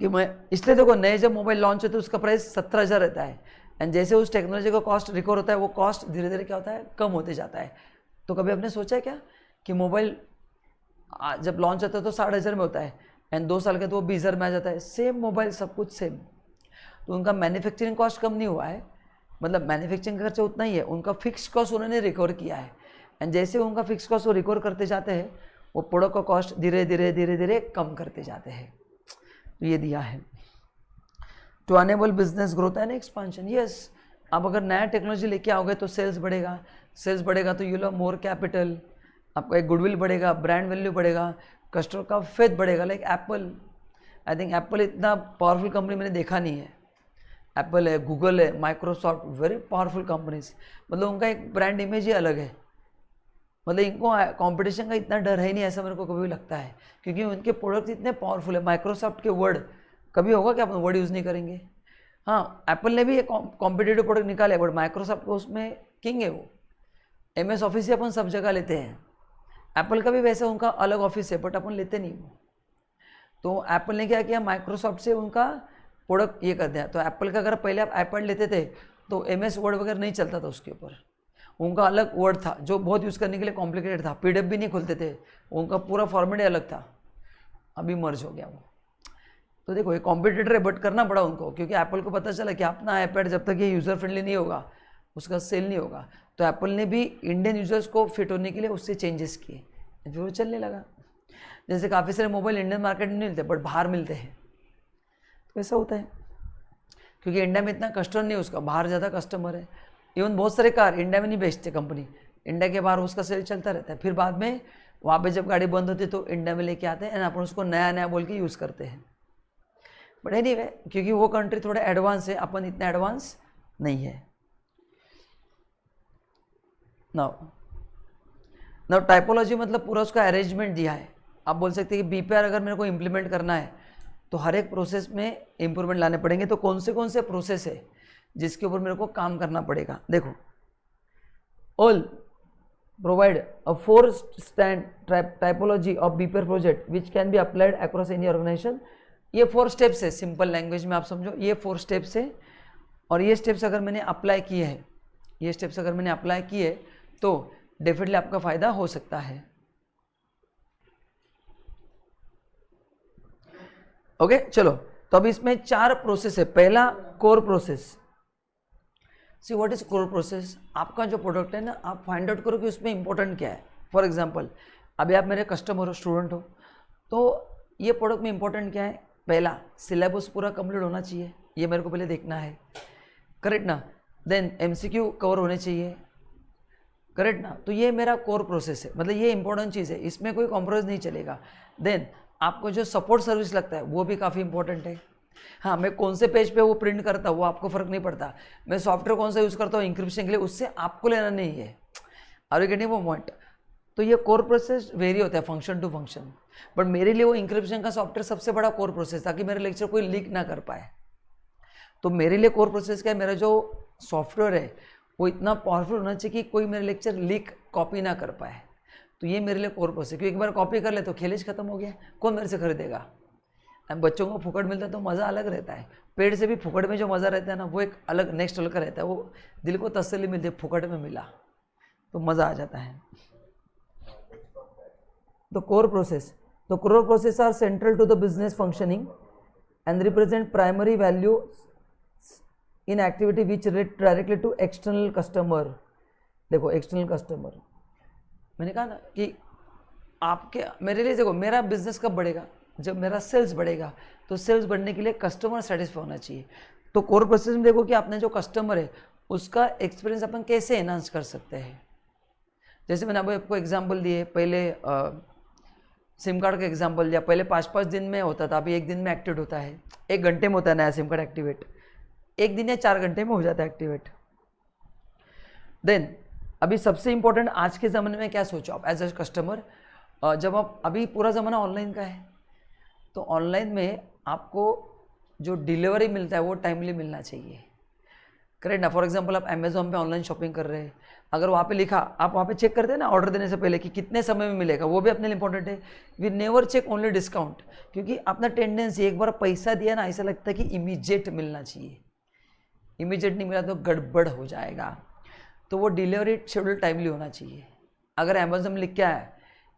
कि मैं, इसलिए देखो नए जब मोबाइल लॉन्च होते हैं उसका प्राइस 17,000 रहता है, एंड जैसे उस टेक्नोलॉजी का कॉस्ट रिकवर होता है वो कॉस्ट धीरे धीरे क्या होता है, कम होते जाता है। तो कभी आपने सोचा है क्या कि मोबाइल जब लॉन्च होता है तो 60,000 में होता है, एंड 2 साल के तो वो 20,000 में आ जाता है, सेम मोबाइल, सब कुछ सेम। तो उनका मैन्युफैक्चरिंग कॉस्ट कम नहीं हुआ है, मतलब मैन्युफैक्चरिंग का खर्चा उतना ही है, उनका फिक्स कॉस्ट उन्होंने रिकवर किया है, एंड जैसे उनका फिक्स कॉस्ट वो रिकवर करते जाते हैं वो प्रोडक्ट का कॉस्ट धीरे धीरे धीरे धीरे कम करते जाते हैं। तो ये दिया है to enable business growth and expansion. Yes, आप अगर नया टेक्नोलॉजी लेके आओगे तो सेल्स बढ़ेगा, सेल्स बढ़ेगा तो यू हैव मोर कैपिटल, आपका एक गुडविल बढ़ेगा, ब्रांड वैल्यू बढ़ेगा, कस्टमर का फेथ बढ़ेगा। Like Apple, I think Apple इतना पावरफुल कंपनी मैंने देखा नहीं है। एप्पल है, गूगल है, माइक्रोसॉफ्ट, वेरी पावरफुल कंपनीज, मतलब उनका एक ब्रांड इमेज ही अलग है, मतलब इनको कंपटीशन का इतना डर है नहीं, ऐसा मेरे को कभी लगता है, क्योंकि उनके प्रोडक्ट इतने पावरफुल है। माइक्रोसॉफ्ट के वर्ड कभी होगा कि अपन वर्ड यूज़ नहीं करेंगे। हाँ, एप्पल ने भी एक कॉम्पिटेटिव प्रोडक्ट निकाले, बट माइक्रोसॉफ्ट को उसमें किंग है वो। MS ऑफिस ही अपन सब जगह लेते हैं, एप्पल का भी वैसे उनका अलग ऑफिस है, बट अपन लेते नहीं वो। तो एप्पल ने क्या किया, माइक्रोसॉफ्ट से उनका प्रोडक्ट ये कर दिया। तो एप्पल का अगर पहले आप आईपैड लेते थे तो MS वर्ड वगैरह नहीं चलता था उसके ऊपर, उनका अलग वर्ड था जो बहुत यूज़ करने के लिए कॉम्प्लिकेटेड था, PDF भी नहीं खोलते थे, उनका पूरा फॉर्मेट ही अलग था। अभी मर्ज हो गया वो। तो देखो ये कॉम्पिटिटर है, बट करना पड़ा उनको, क्योंकि एप्पल को पता चला कि अपना आईपैड जब तक ये यूज़र फ्रेंडली नहीं होगा उसका सेल नहीं होगा। तो एप्पल ने भी इंडियन यूजर्स को फिट होने के लिए उससे चेंजेस किए, फिर वो चलने लगा। जैसे काफ़ी सारे मोबाइल इंडियन मार्केट में नहीं मिलते बट बाहर मिलते हैं, तो ऐसा होता है क्योंकि इंडिया में इतना कस्टमर नहीं, उसका बाहर ज़्यादा कस्टमर है। इवन बहुत सारे कार इंडिया में नहीं बेचते कंपनी, इंडिया के बाहर उसका सेल चलता रहता है, फिर बाद में वहाँ पे जब गाड़ी बंद होती है तो इंडिया में लेके आते हैं, अपन उसको नया नया बोल के यूज़ करते हैं। बट एनीवे क्योंकि वो कंट्री थोड़ा एडवांस है, अपन इतना एडवांस नहीं है। नाउ टाइपोलॉजी मतलब पूरा उसका अरेंजमेंट दिया है। आप बोल सकते हैं कि BPR अगर मेरे को इम्प्लीमेंट करना है तो हर एक प्रोसेस में इम्प्रूवमेंट लाने पड़ेंगे। तो कौन से प्रोसेस है जिसके ऊपर मेरे को काम करना पड़ेगा? देखो, all provide a 4 stand typology of BPR project which can be applied across any organisation. ये 4 स्टेप्स है, सिंपल लैंग्वेज में आप समझो, ये 4 स्टेप्स है। और ये स्टेप्स अगर मैंने अप्लाई किए हैं, ये स्टेप्स अगर मैंने अप्लाई किए तो डेफिनेटली आपका फायदा हो सकता है। ओके चलो, तो अब इसमें 4 प्रोसेस है। पहला core process. See what is core process? आपका जो प्रोडक्ट है ना, आप फाइंड आउट करो कि उसमें इंपॉर्टेंट क्या है। फॉर एग्जांपल अभी आप मेरे कस्टमर हो, स्टूडेंट हो, तो ये प्रोडक्ट में इंपॉर्टेंट क्या है? पहला, सिलेबस पूरा कंप्लीट होना चाहिए, ये मेरे को पहले देखना है, करेक्ट ना। देन MCQ कवर होने चाहिए, करेक्ट ना। तो ये मेरा कोर प्रोसेस है, मतलब ये इंपॉर्टेंट चीज़ है, इसमें कोई कॉम्प्रोमाइज़ नहीं चलेगा। देन आपको जो सपोर्ट सर्विस लगता है वो भी काफ़ी इंपॉर्टेंट है। हाँ, मैं कौन से पेज पे वो प्रिंट करता हूँ वो आपको फ़र्क नहीं पड़ता, मैं सॉफ्टवेयर कौन सा यूज़ करता हूँ इंक्रिप्शन के लिए, उससे आपको लेना नहीं है। आर यू गेटिंग वो पॉइंट? तो ये कोर प्रोसेस वेरी होता है फंक्शन टू फंक्शन, बट मेरे लिए वो इंक्रिप्शन का सॉफ्टवेयर सबसे बड़ा कोर प्रोसेस, ताकि मेरे लेक्चर कोई लीक ना कर पाए। तो मेरे लिए कोर प्रोसेस क्या है? मेरा जो सॉफ्टवेयर है वो इतना पावरफुल होना चाहिए कि कोई मेरे लेक्चर लीक कॉपी ना कर पाए। तो ये मेरे लिए कोर प्रोसेस, क्योंकि एक बार कॉपी कर ले तो खेल खत्म हो गया, कौन मेरे से खरीदेगा। बच्चों को फुकट मिलता है तो मज़ा अलग रहता है, पेड़ से भी फुकट में जो मज़ा रहता है ना वो एक अलग नेक्स्ट लेवल का रहता है, वो दिल को तसल्ली मिलती है, फुकट में मिला तो मज़ा आ जाता है। तो core process are central to the business functioning and represent primary value in activity which relate directly to external customer। देखो एक्सटर्नल कस्टमर, मैंने कहा ना कि आपके मेरे लिए, देखो मेरा बिजनेस कब बढ़ेगा? जब मेरा सेल्स बढ़ेगा। तो सेल्स बढ़ने के लिए कस्टमर सेटिस्फाई होना चाहिए। तो कोर प्रोसेस में देखो कि आपने जो कस्टमर है उसका एक्सपीरियंस अपन कैसे एनहांस कर सकते हैं। जैसे मैंने आपको एग्जाम्पल दिए, पहले सिम कार्ड का एग्जांपल दिया, पहले 5-5 दिन में होता था, अभी 1 दिन में एक्टिवेट होता है, 1 घंटे में होता है नया सिम कार्ड एक्टिवेट, 1 दिन या 4 घंटे में हो जाता है एक्टिवेट। देन अभी सबसे इंपॉर्टेंट आज के ज़माने में क्या सोचो आप एज अ कस्टमर, जब आप, अभी पूरा ज़माना ऑनलाइन का है, तो ऑनलाइन में आपको जो डिलीवरी मिलता है वो टाइमली मिलना चाहिए, करेक्ट ना। फॉर एग्जांपल आप अमेजोन पे ऑनलाइन शॉपिंग कर रहे हैं, अगर वहाँ पे लिखा, आप वहाँ पे चेक करते हैं ना ऑर्डर देने से पहले कि कितने समय में मिलेगा, वो भी अपने लिए इंपॉर्टेंट है। We never check only discount, क्योंकि अपना टेंडेंसी एक बार पैसा दिया ना, ऐसा लगता है कि इमीडिएट मिलना चाहिए, इमीडिएट नहीं मिला तो गड़बड़ हो जाएगा। तो वो डिलीवरी शेड्यूल टाइमली होना चाहिए। अगर अमेजोन में लिख के आया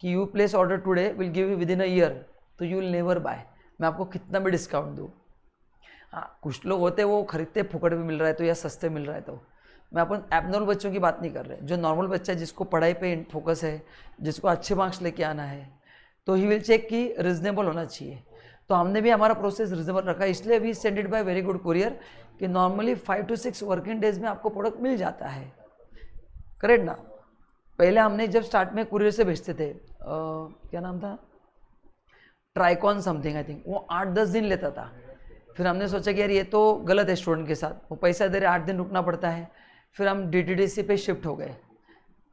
कि you place order today will give you within a year, तो यू विल नेवर बाय, मैं आपको कितना भी डिस्काउंट दूँ। हाँ, कुछ लोग होते हैं वो खरीदते फुकट में मिल रहा है तो या सस्ते मिल रहा है, तो मैं अपन एबनॉर्मल बच्चों की बात नहीं कर रहे, जो नॉर्मल बच्चा है जिसको पढ़ाई पे फोकस है, जिसको अच्छे मार्क्स लेके आना है, तो ही विल चेक कि रिजनेबल होना चाहिए। तो हमने भी हमारा प्रोसेस रिजनेबल रखा, इसलिए we send it by very good courier कि नॉर्मली 5 to 6 वर्किंग डेज में आपको प्रोडक्ट मिल जाता है, करेक्ट ना। पहले हमने जब स्टार्ट में कुरियर से भेजते थे, क्या नाम था, ट्राइकॉन समथिंग आई थिंक, वो 8-10 दिन लेता था। फिर हमने सोचा कि यार ये तो गलत है स्टूडेंट के साथ, वो पैसा दे रहे 8 दिन रुकना पड़ता है। फिर हम DTDC पे शिफ्ट हो गए,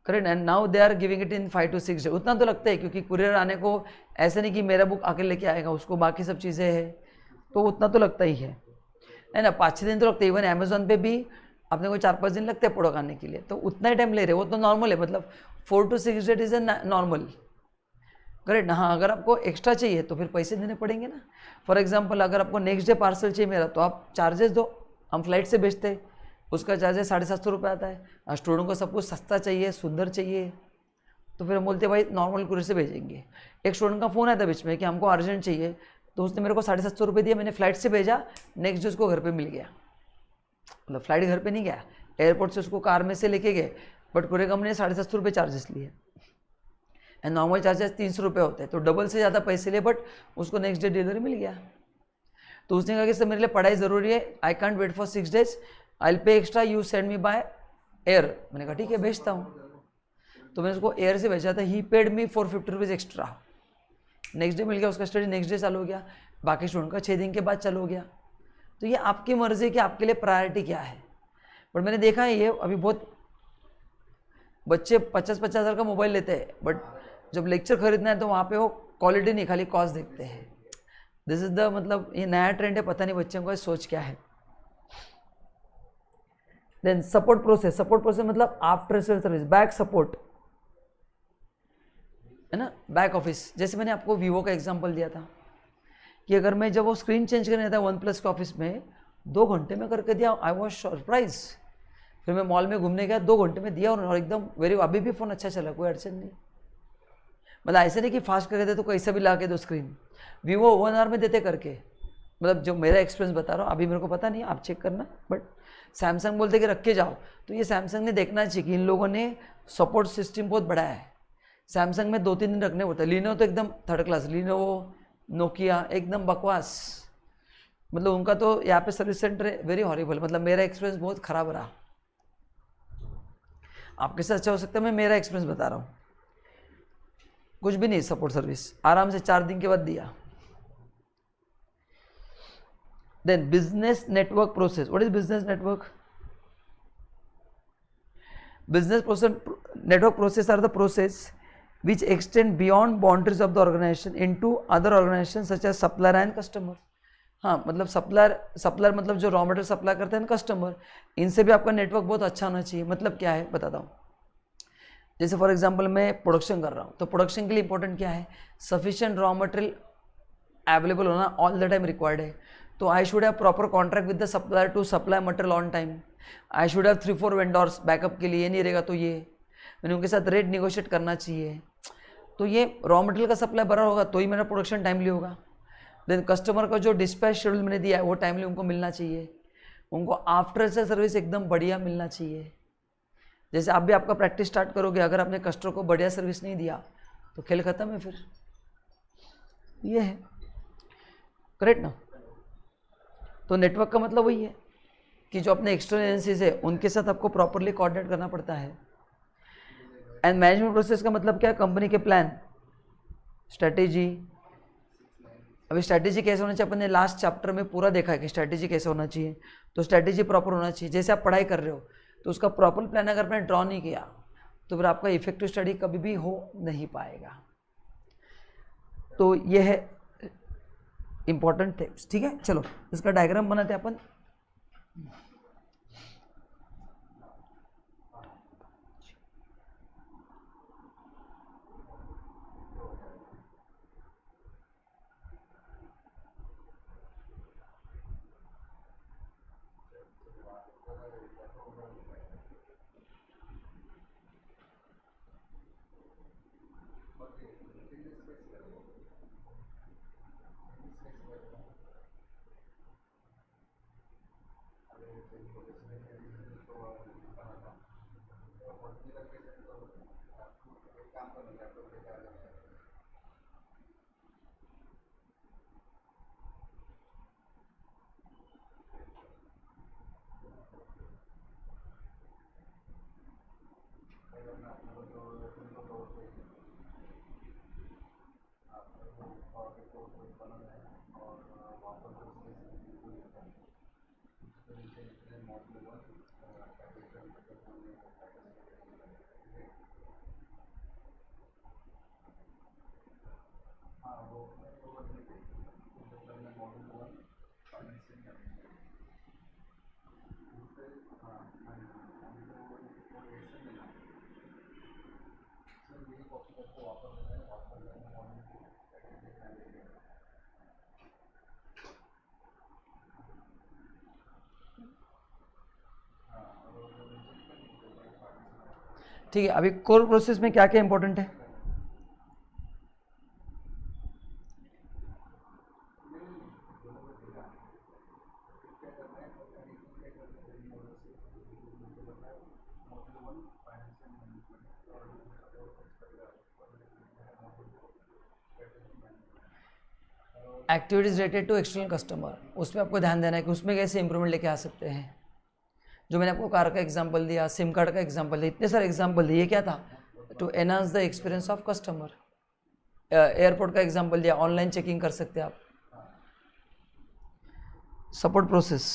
correct, and now they are giving it in 5 to 6 day. उतना तो लगता है क्योंकि कुरियर आने को ऐसे नहीं कि मेरा बुक आके लेके आएगा, उसको बाकी सब चीज़ें हैं, तो उतना तो लगता ही है ना। 5-6 दिन तो लगते हैं, इवन अमेजोन पे भी अपने को 4-5 दिन लगते हैं प्रोडक्ट आने के लिए, तो उतना ही टाइम ले रहे, वो तो नॉर्मल है, मतलब 4 to 6 days is a normal. Correct ना? हाँ, अगर आपको एक्स्ट्रा चाहिए तो फिर पैसे देने पड़ेंगे ना। फॉर एग्जांपल अगर आपको नेक्स्ट डे पार्सल चाहिए मेरा, तो आप चार्जेस दो। हम फ्लाइट से भेजते हैं, उसका चार्जेस 750 रुपये आता है। स्टूडेंट को सब कुछ सस्ता चाहिए, सुंदर चाहिए, तो फिर हम बोलते भाई नॉर्मल कुरियर से भेजेंगे। एक स्टूडेंट का फ़ोन आया था बीच में कि हमको अर्जेंट चाहिए, तो उसने मेरे को 750 रुपये दिए, मैंने फ्लाइट से भेजा, नेक्स्ट डे उसको घर पे मिल गया। मतलब फ्लाइट घर पे नहीं गया, एयरपोर्ट से उसको कार में से लेके गए, बट कुरियर कंपनी ने 750 रुपये चार्जेस लिए। एंड नॉर्मल चार्जेस 300 रुपये होते हैं, तो डबल से ज़्यादा पैसे लिए, बट उसको नेक्स्ट डे डिलीवरी मिल गया। तो उसने कहा कि सर मेरे लिए पढ़ाई ज़रूरी है, I can't wait for 6 days, I will pay extra, you send me by air. मैंने कहा ठीक है भेजता हूँ। तो मैंने उसको एयर से भेजा था, he paid me 450 rupees extra. Next day मिल गया, उसका स्टडी नेक्स्ट डे चालू हो गया, बाकी स्टूडेंट का 6 दिन के बाद चालू हो गया। तो ये आपकी मर्जी कि आपके लिए प्रायोरिटी क्या है। बट मैंने देखा है ये अभी बहुत बच्चे 50-50 हज़ार का मोबाइल लेते हैं, बट जब लेक्चर खरीदना है तो वहाँ पे वो क्वालिटी नहीं, खाली कॉस्ट देखते हैं। दिस इज द मतलब ये नया ट्रेंड है, पता नहीं बच्चों का सोच क्या है। Then support process, support process मतलब after sale service, back support है ना, बैक ऑफिस। जैसे मैंने आपको वीवो का एग्जांपल दिया था कि अगर मैं जब वो स्क्रीन चेंज करने था वन प्लस के ऑफिस में, 2 घंटे में करके दिया। I was surprise. फिर मैं मॉल में घूमने गया, 2 घंटे में दिया और एकदम वेरी, अभी भी फ़ोन अच्छा चला, कोई अड़चन नहीं। मतलब ऐसे नहीं कि फास्ट करके दे तो कैसा भी ला के दो स्क्रीन। वीवो 1 आवर में देते करके, मतलब जो मेरा एक्सपीरियंस बता रहा हूँ, अभी मेरे को पता नहीं, आप चेक करना। बट सैमसंग बोलते कि रख के जाओ, तो ये सैमसंग ने देखना चाहिए कि इन लोगों ने सपोर्ट सिस्टम बहुत बढ़ाया है। सैमसंग में 2-3 दिन रखने पड़ते हैं। लिनोवो तो एकदम थर्ड क्लास, लिनोवो, नोकिया एकदम बकवास। मतलब उनका तो यहाँ पे सर्विस सेंटर है वेरी हॉरिबल। मतलब मेरा एक्सपीरियंस बहुत ख़राब रहा। आपके साथ अच्छा हो सकता है, मैं मेरा एक्सपीरियंस बता रहा हूँ। कुछ भी नहीं, सपोर्ट सर्विस आराम से 4 दिन के बाद दिया। Then business network process. What is business network? Business process, network process are the process which extend beyond boundaries of the organization into other organizations such as supplier and customer. हाँ, मतलब supplier मतलब जो raw material supply करते हैं customer, इनसे भी आपका network बहुत अच्छा होना चाहिए। मतलब क्या है बताता हूँ। जैसे फॉर एग्जांपल मैं प्रोडक्शन कर रहा हूँ, तो प्रोडक्शन के लिए इंपॉर्टेंट क्या है, सफिशिएंट रॉ मटेरियल अवेलेबल होना ऑल द टाइम रिक्वायर्ड है। तो I should have proper contract with the supplier to supply material on time. I should have 3-4 vendors backup के लिए, ये नहीं रहेगा तो ये मैंने उनके साथ रेट निगोशिएट करना चाहिए। तो ये रॉ मटेरियल का सप्लाई बराबर होगा तो ही मेरा प्रोडक्शन टाइमली होगा। देन कस्टमर का जो डिस्पैच शेड्यूल मैंने दिया है वो टाइमली उनको मिलना चाहिए। उनको आफ्टर से सर्विस एकदम बढ़िया मिलना चाहिए। जैसे आप भी आपका प्रैक्टिस स्टार्ट करोगे, अगर आपने कस्टमर को बढ़िया सर्विस नहीं दिया तो खेल खत्म है फिर। ये है करेक्ट ना? तो नेटवर्क का मतलब वही है कि जो अपने एक्सटर्नल एजेंसीज है उनके साथ आपको प्रॉपरली कोऑर्डिनेट करना पड़ता है। एंड मैनेजमेंट प्रोसेस का मतलब क्या है, कंपनी के प्लान, स्ट्रैटेजी। अभी स्ट्रैटेजी कैसे होना चाहिए, अपन ने लास्ट चैप्टर में पूरा देखा है कि स्ट्रैटेजी कैसे होना चाहिए। तो स्ट्रैटेजी प्रॉपर होना चाहिए। जैसे आप पढ़ाई कर रहे हो तो उसका प्रॉपर प्लान अगर आपने ड्रॉ नहीं किया तो फिर आपका इफेक्टिव स्टडी कभी भी हो नहीं पाएगा। तो ये है इंपॉर्टेंट थिंग्स। ठीक है, चलो इसका डायग्राम बनाते हैं अपन। ठीक है, अभी कोर प्रोसेस में क्या क्या इंपॉर्टेंट है? Activities related to external customer, उसमें आपको ध्यान देना है कि उसमें कैसे इंप्रूवमेंट लेके आ सकते हैं। जो मैंने आपको कार का एग्जांपल दिया, सिम कार्ड का एग्जांपल दिया, इतने सारे एग्जांपल दिए, क्या था? To enhance the experience of customer. Airport का एग्जांपल दिया, ऑनलाइन चेकिंग कर सकते हैं आप। सपोर्ट प्रोसेस,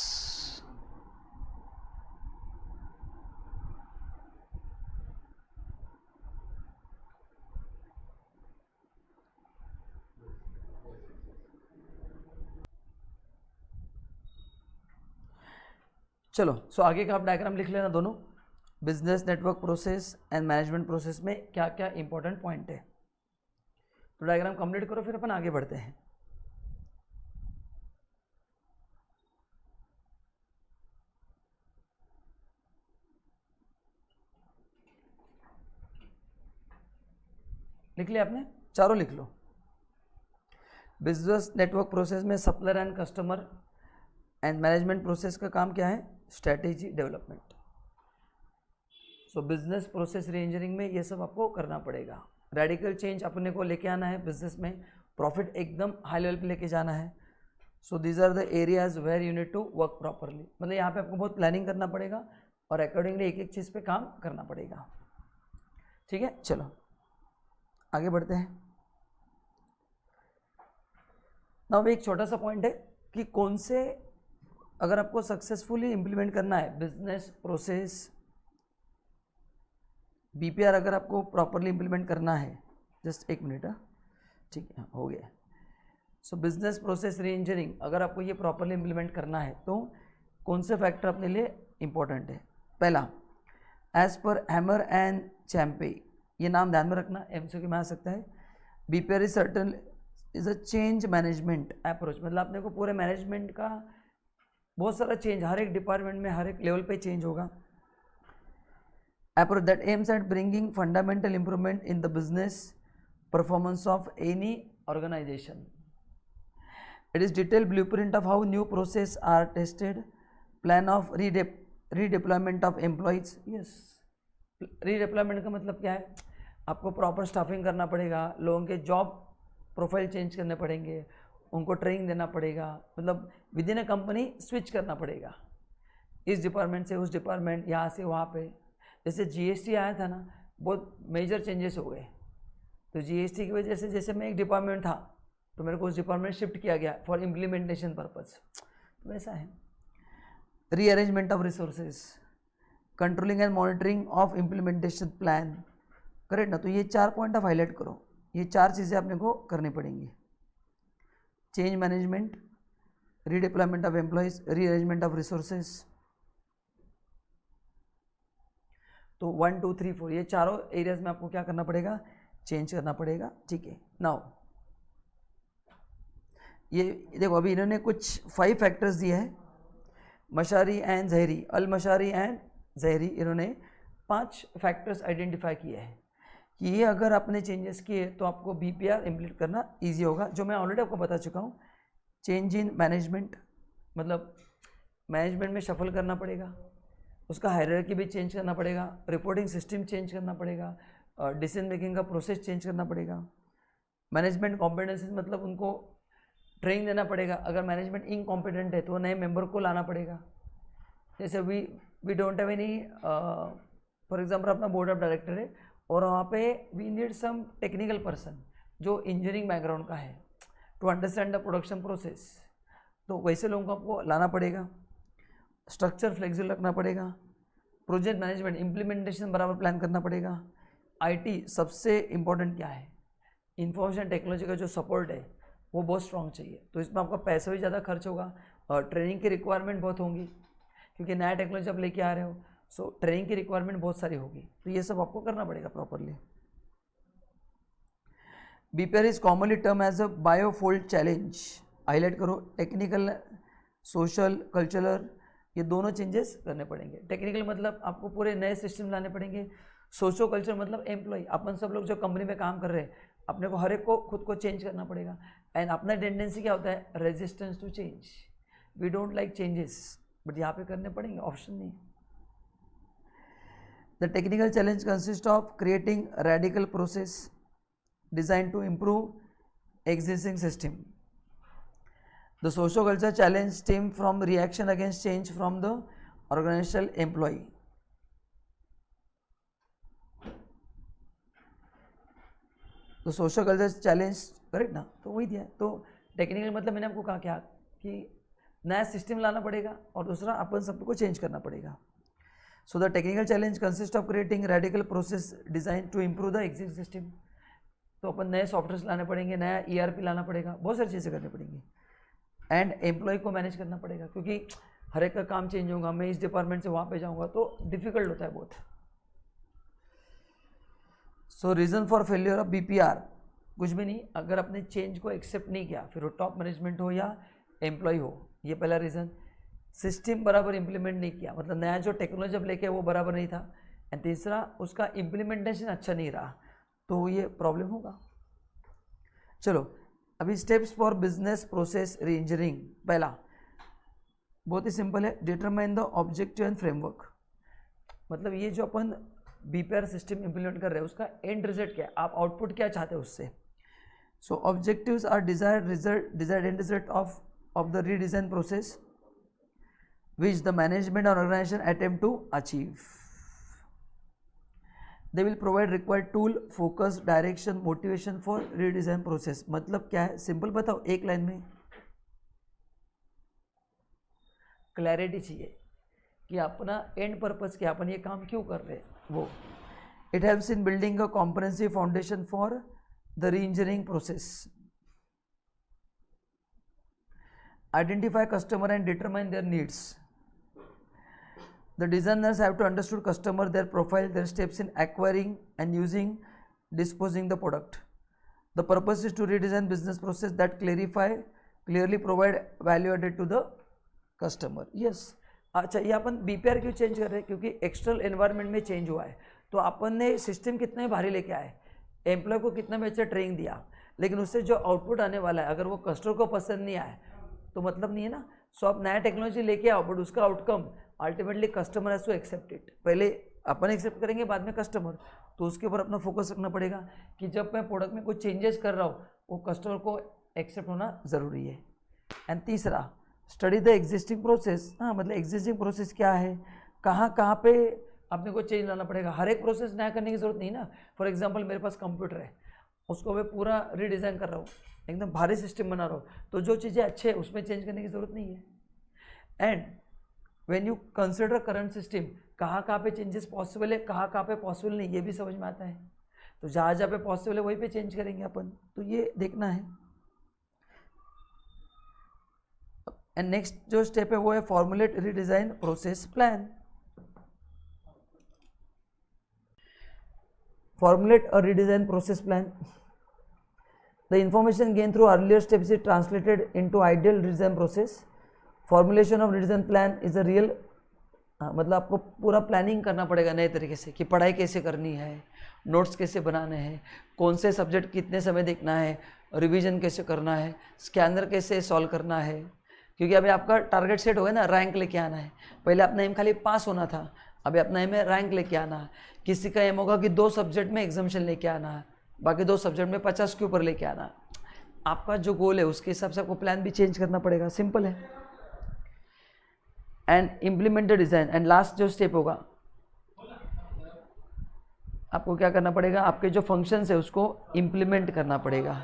चलो सो आगे का आप डायग्राम लिख लेना दोनों। Business network process and management process में क्या क्या इंपॉर्टेंट पॉइंट है, तो डायग्राम कंप्लीट करो, फिर अपन आगे बढ़ते हैं। लिख लिया आपने? चारों लिख लो। बिजनेस नेटवर्क प्रोसेस में supplier and customer and management process का काम क्या है? Strategy development. So business process reengineering में ये सब आपको करना पड़ेगा। रेडिकल चेंज अपने को लेके आना है बिजनेस में, प्रॉफिट एकदम हाई लेवल पे लेके जाना है। So these are the areas where you need to work properly. मतलब यहाँ पे आपको बहुत प्लानिंग करना पड़ेगा और अकॉर्डिंगली एक एक चीज़ पे काम करना पड़ेगा। ठीक है, चलो आगे बढ़ते हैं। ना एक छोटा सा पॉइंट है कि कौन से, अगर आपको सक्सेसफुली इंप्लीमेंट करना है बिजनेस प्रोसेस बीपीआर, अगर आपको प्रॉपरली इंप्लीमेंट करना है, जस्ट एक मिनट, ठीक है हो गया। सो बिजनेस प्रोसेस रीइंजीनियरिंग अगर आपको ये प्रॉपरली इंप्लीमेंट करना है तो कौन से फैक्टर अपने लिए इंपॉर्टेंट है? पहला, as per hammer and Champy, ये नाम ध्यान में रखना, एमसीक्यू में आ सकता है। BPR is certain is a change management approach, मतलब अपने को पूरे मैनेजमेंट का बहुत सारा चेंज, हर एक डिपार्टमेंट में हर एक लेवल पे चेंज होगा। Approach that aims at bringing fundamental improvement in the business performance of any organization. It is detailed blueprint of how new process are tested, plan of redeployment of employees. Yes, redeployment का मतलब क्या है? आपको proper staffing करना पड़ेगा, लोगों के job profile change करने पड़ेंगे, उनको ट्रेनिंग देना पड़ेगा, मतलब with in a company switch करना पड़ेगा, इस डिपार्टमेंट से उस डिपार्टमेंट, यहाँ से वहाँ पे। जैसे जीएसटी आया था ना, बहुत मेजर चेंजेस हो गए, तो जीएसटी की वजह से जैसे मैं एक डिपार्टमेंट था तो मेरे को उस डिपार्टमेंट शिफ्ट किया गया फॉर इम्प्लीमेंटेशन पर्पस, तो वैसा है। Rearrangement of resources, controlling and monitoring of implementation plan, correct ना? तो ये 4 पॉइंट आप हाईलाइट करो, ये 4 चीज़ें अपने को करनी पड़ेंगी। Change management, redeployment of employees, rearrangement of resources. तो 1 2 3 4 ये चारों एरियाज में आपको क्या करना पड़ेगा? चेंज करना पड़ेगा। ठीक है, नाउ ये देखो, अभी इन्होंने कुछ 5 फैक्टर्स दिए हैं, मशारी एंड जहरी, अल मशारी एंड जहरी, इन्होंने 5 फैक्टर्स आइडेंटिफाई किए हैं कि ये अगर आपने चेंजेस किए तो आपको बीपीआर इम्प्लीमेंट करना ईजी होगा, जो मैं ऑलरेडी आपको बता चुका हूँ। चेंज इन मैनेजमेंट, मतलब मैनेजमेंट में शफल करना पड़ेगा, उसका हायरार्की भी चेंज करना पड़ेगा, रिपोर्टिंग सिस्टम चेंज करना पड़ेगा, डिसीजन मेकिंग का प्रोसेस चेंज करना पड़ेगा। मैनेजमेंट कॉम्पिटेंसीज, मतलब उनको ट्रेनिंग देना पड़ेगा, अगर मैनेजमेंट इनकॉम्पिटेंट है तो नए मेंबर को लाना पड़ेगा। जैसे we don't have any, for example अपना बोर्ड ऑफ डायरेक्टर है और वहाँ पे we need some technical person जो इंजीनियरिंग बैकग्राउंड का है to understand the production process, तो वैसे लोगों को आपको लाना पड़ेगा। स्ट्रक्चर फ्लेक्सिबल रखना पड़ेगा, प्रोजेक्ट मैनेजमेंट इम्प्लीमेंटेशन बराबर प्लान करना पड़ेगा। आईटी सबसे इम्पोर्टेंट क्या है? इंफॉर्मेशन टेक्नोलॉजी का जो सपोर्ट है वो बहुत स्ट्रॉन्ग चाहिए, तो इसमें आपका पैसा भी ज़्यादा खर्च होगा और ट्रेनिंग की रिक्वायरमेंट बहुत होंगी, क्योंकि नया टेक्नोलॉजी आप लेके आ रहे हो, सो ट्रेनिंग की रिक्वायरमेंट बहुत सारी होगी, तो ये सब आपको करना पड़ेगा properly. BPR is commonly term as a bifold challenge, highlight करो। टेक्निकल, सोशल, कल्चरल, ये दोनों चेंजेस करने पड़ेंगे। टेक्निकल मतलब आपको पूरे नए सिस्टम लाने पड़ेंगे, सोशो कल्चर मतलब एम्प्लॉय, अपन सब लोग जो कंपनी में काम कर रहे हैं अपने को हर एक को खुद को चेंज करना पड़ेगा। एंड अपना टेंडेंसी क्या होता है, resistance to change, we don't like changes, but यहाँ पे करने पड़ेंगे, ऑप्शन नहीं। The technical challenge consist of creating radical process design to improve existing system. The socio-culture challenge stem from reaction against change from the organizational employee. तो socio-culture challenge correct ना, तो वही दिया। तो टेक्निकल मतलब मैंने आपको कहा क्या कि नया सिस्टम लाना पड़ेगा और दूसरा अपन सबको चेंज करना पड़ेगा। So the technical challenge consist of creating radical process design to improve the existing system. तो अपन नए सॉफ्टवेयर लाने पड़ेंगे, नया ERP लाना पड़ेगा, बहुत सारी चीज़ें करनी पड़ेंगी। एंड एम्प्लॉय को मैनेज करना पड़ेगा क्योंकि हर एक का काम चेंज होगा, मैं इस डिपार्टमेंट से वहाँ पे जाऊँगा तो डिफिकल्ट होता है बहुत। सो reason for failure of BPR कुछ भी नहीं, अगर अपने चेंज को एक्सेप्ट नहीं किया, फिर वो टॉप मैनेजमेंट हो या एम्प्लॉय हो, ये पहला रीज़न। सिस्टम बराबर इम्प्लीमेंट नहीं किया, मतलब नया जो टेक्नोलॉजी अब लेके वो बराबर नहीं था। एंड तीसरा उसका इम्प्लीमेंटेशन अच्छा नहीं रहा, तो ये प्रॉब्लम होगा। चलो अभी स्टेप्स फॉर बिजनेस प्रोसेस रीइंजीनियरिंग। पहला बहुत ही सिंपल है, determine the objective and framework. मतलब ये जो अपन BPR सिस्टम इंप्लीमेंट कर रहे हैं उसका एंड रिजल्ट क्या है, आप आउटपुट क्या चाहते हैं उससे। So objectives are desired end result of the redesign process which the management or organization attempt to achieve. They will provide required tool, focus, direction, motivation for redesign process। मतलब क्या है, सिंपल बताओ एक line में। Clarity चाहिए कि अपना and purpose क्या, अपन ये काम क्यों कर रहे हैं वो। It helps in building a comprehensive foundation for the reengineering process. Identify customer and determine their needs. The designers have to understand customer, their profile, their steps in acquiring and using, disposing the product. The purpose is to redesign business process that clearly provide value added to the customer. Yes. अच्छा, ये अपन BPR क्यों change कर रहे हैं, क्योंकि external environment में change हुआ है। तो अपन ने सिस्टम कितने भारी लेके आए, एम्प्लॉय को कितना में अच्छा ट्रेनिंग दिया, लेकिन उससे जो आउटपुट आने वाला है अगर वो कस्टमर को पसंद नहीं आए तो मतलब नहीं है ना। सो आप नया टेक्नोलॉजी लेके आओ, बट उसका outcome ultimately customer has to accept it. पहले अपन एक्सेप्ट करेंगे, बाद में कस्टमर। तो उसके ऊपर अपना फोकस रखना पड़ेगा कि जब मैं प्रोडक्ट में कुछ चेंजेस कर रहा हूँ वो कस्टमर को एक्सेप्ट होना ज़रूरी है। एंड तीसरा, स्टडी द एग्जिस्टिंग प्रोसेस। हाँ, मतलब एग्जिस्टिंग प्रोसेस क्या है, कहाँ पे अपने को चेंज लाना पड़ेगा। हर एक प्रोसेस नया करने की ज़रूरत नहीं ना। फॉर एग्जाम्पल मेरे पास कंप्यूटर है, उसको मैं पूरा रीडिज़ाइन कर रहा हूँ, एकदम भारी सिस्टम बना रहा हूँ, तो जो चीज़ें अच्छे हैं उसमें चेंज करने की ज़रूरत नहीं है। And when you consider current system, कहाँ पे चेंजेस पॉसिबल है, कहाँ पे पॉसिबल नहीं, ये भी समझ में आता है। तो जहाँ पे पॉसिबल है वहीं पे चेंज करेंगे अपन, तो ये देखना है। एंड नेक्स्ट जो स्टेप है वो है formulate redesign process plan. Formulate a redesign process plan. The information gained through earlier steps is translated into ideal redesign process. Formulation of redesign plan is a real मतलब आपको पूरा planning करना पड़ेगा नए तरीके से कि पढ़ाई कैसे करनी है, नोट्स कैसे बनाने हैं, कौन से सब्जेक्ट कितने समय देखना है, रिवीजन कैसे करना है, स्कैनर कैसे सॉल्व करना है। क्योंकि अभी आपका टारगेट सेट हो गया ना, रैंक लेके आना है। पहले अपना एम खाली पास होना था, अभी अपना एम है रैंक लेके आना है। किसी का एम होगा कि 2 सब्जेक्ट में एग्जामिशन लेके आना है, बाकी 2 सब्जेक्ट में 50 के ऊपर लेके आना। आपका जो गोल है उसके हिसाब से आपको प्लान भी चेंज करना पड़ेगा, सिंपल है। And implement the design. And last जो स्टेप होगा, आपको क्या करना पड़ेगा, आपके जो फंक्शंस है उसको इम्प्लीमेंट करना पड़ेगा।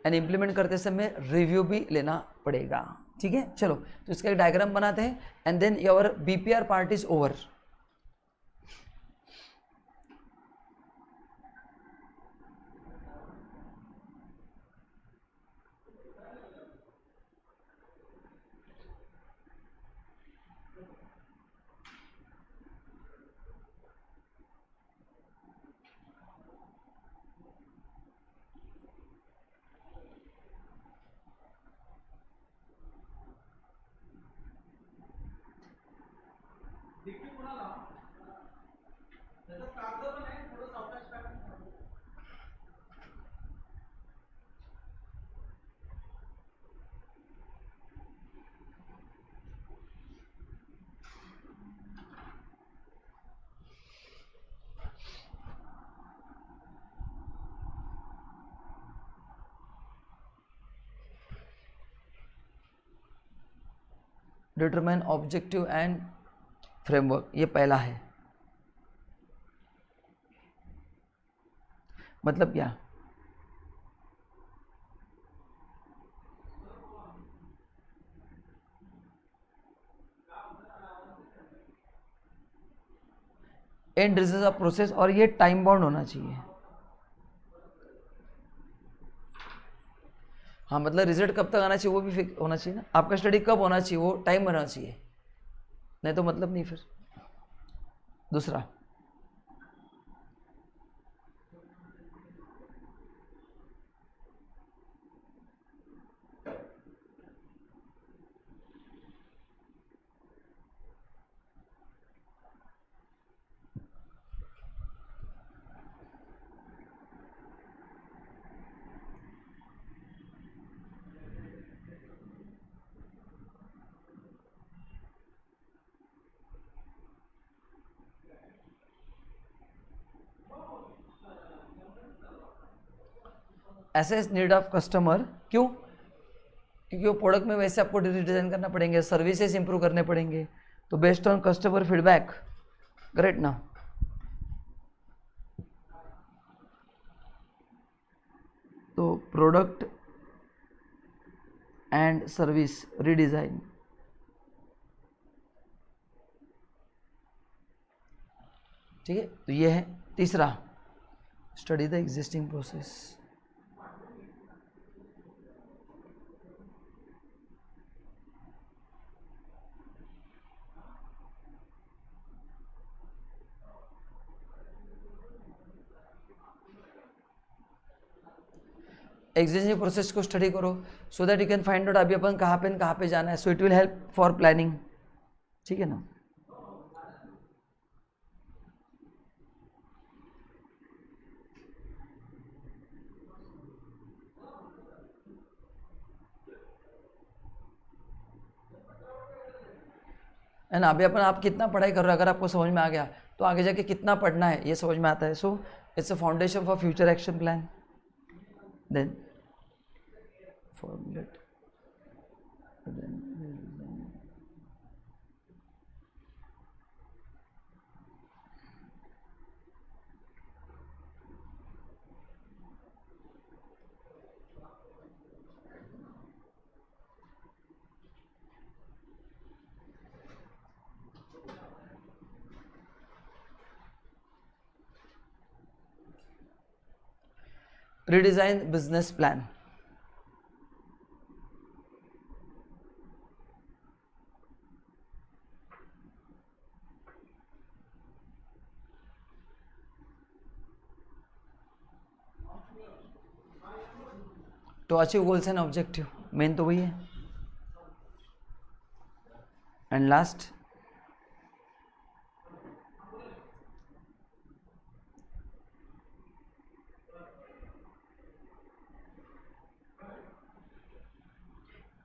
एंड इम्प्लीमेंट करते समय रिव्यू भी लेना पड़ेगा। ठीक है, चलो तो इसका एक डायग्राम बनाते हैं and then your BPR part is over. देखिए कोणाला त्याचा कागद पण आहे डिटरमाइन ऑब्जेक्टिव एंड फ्रेमवर्क, ये पहला है। मतलब क्या? एंड रिजल्ट ऑफ प्रोसेस, और ये टाइम बाउंड होना चाहिए। हाँ, मतलब रिजल्ट कब तक आना चाहिए वो भी फिक्स होना चाहिए ना, आपका स्टडी कब होना चाहिए वो टाइम होना चाहिए, नहीं तो मतलब नहीं फिर। दूसरा, एसेस नीड ऑफ कस्टमर, क्यों? क्योंकि वो प्रोडक्ट में वैसे आपको डिजाइन करना पड़ेंगे, सर्विसेज इंप्रूव करने पड़ेंगे, तो based on customer feedback, correct ना। तो प्रोडक्ट एंड सर्विस रीडिजाइन, ठीक है। तो ये है तीसरा, study the existing process. Existing process को स्टडी करो so that you can find out अभी अपन कहाँ पे जाना है, so it will help for planning, ठीक है ना। है ना, अभी अपन आप कितना पढ़ाई कर रहे हो, अगर आपको समझ में आ गया तो आगे जाके कितना पढ़ना है ये समझ में आता है। So it's a foundation for future action plan. Then formulate, redesign business plan। तो achieve goals and objective, main तो वही है। And last,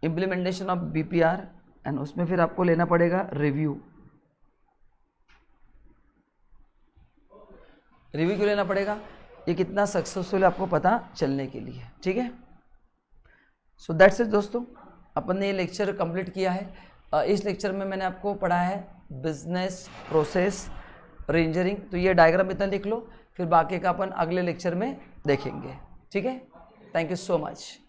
implementation of BPR, and उसमें फिर आपको लेना पड़ेगा रिव्यू। रिव्यू क्यों लेना पड़ेगा? ये कितना सक्सेसफुल है आपको पता चलने के लिए, ठीक है। सो दैट्स इट दोस्तों, अपन ने ये लेक्चर कंप्लीट किया है। इस लेक्चर में मैंने आपको पढ़ा है बिजनेस प्रोसेस रेंजरिंग, तो ये डायग्राम इतना लिख लो, फिर बाकी का अपन अगले लेक्चर में देखेंगे, ठीक है। Thank you so much.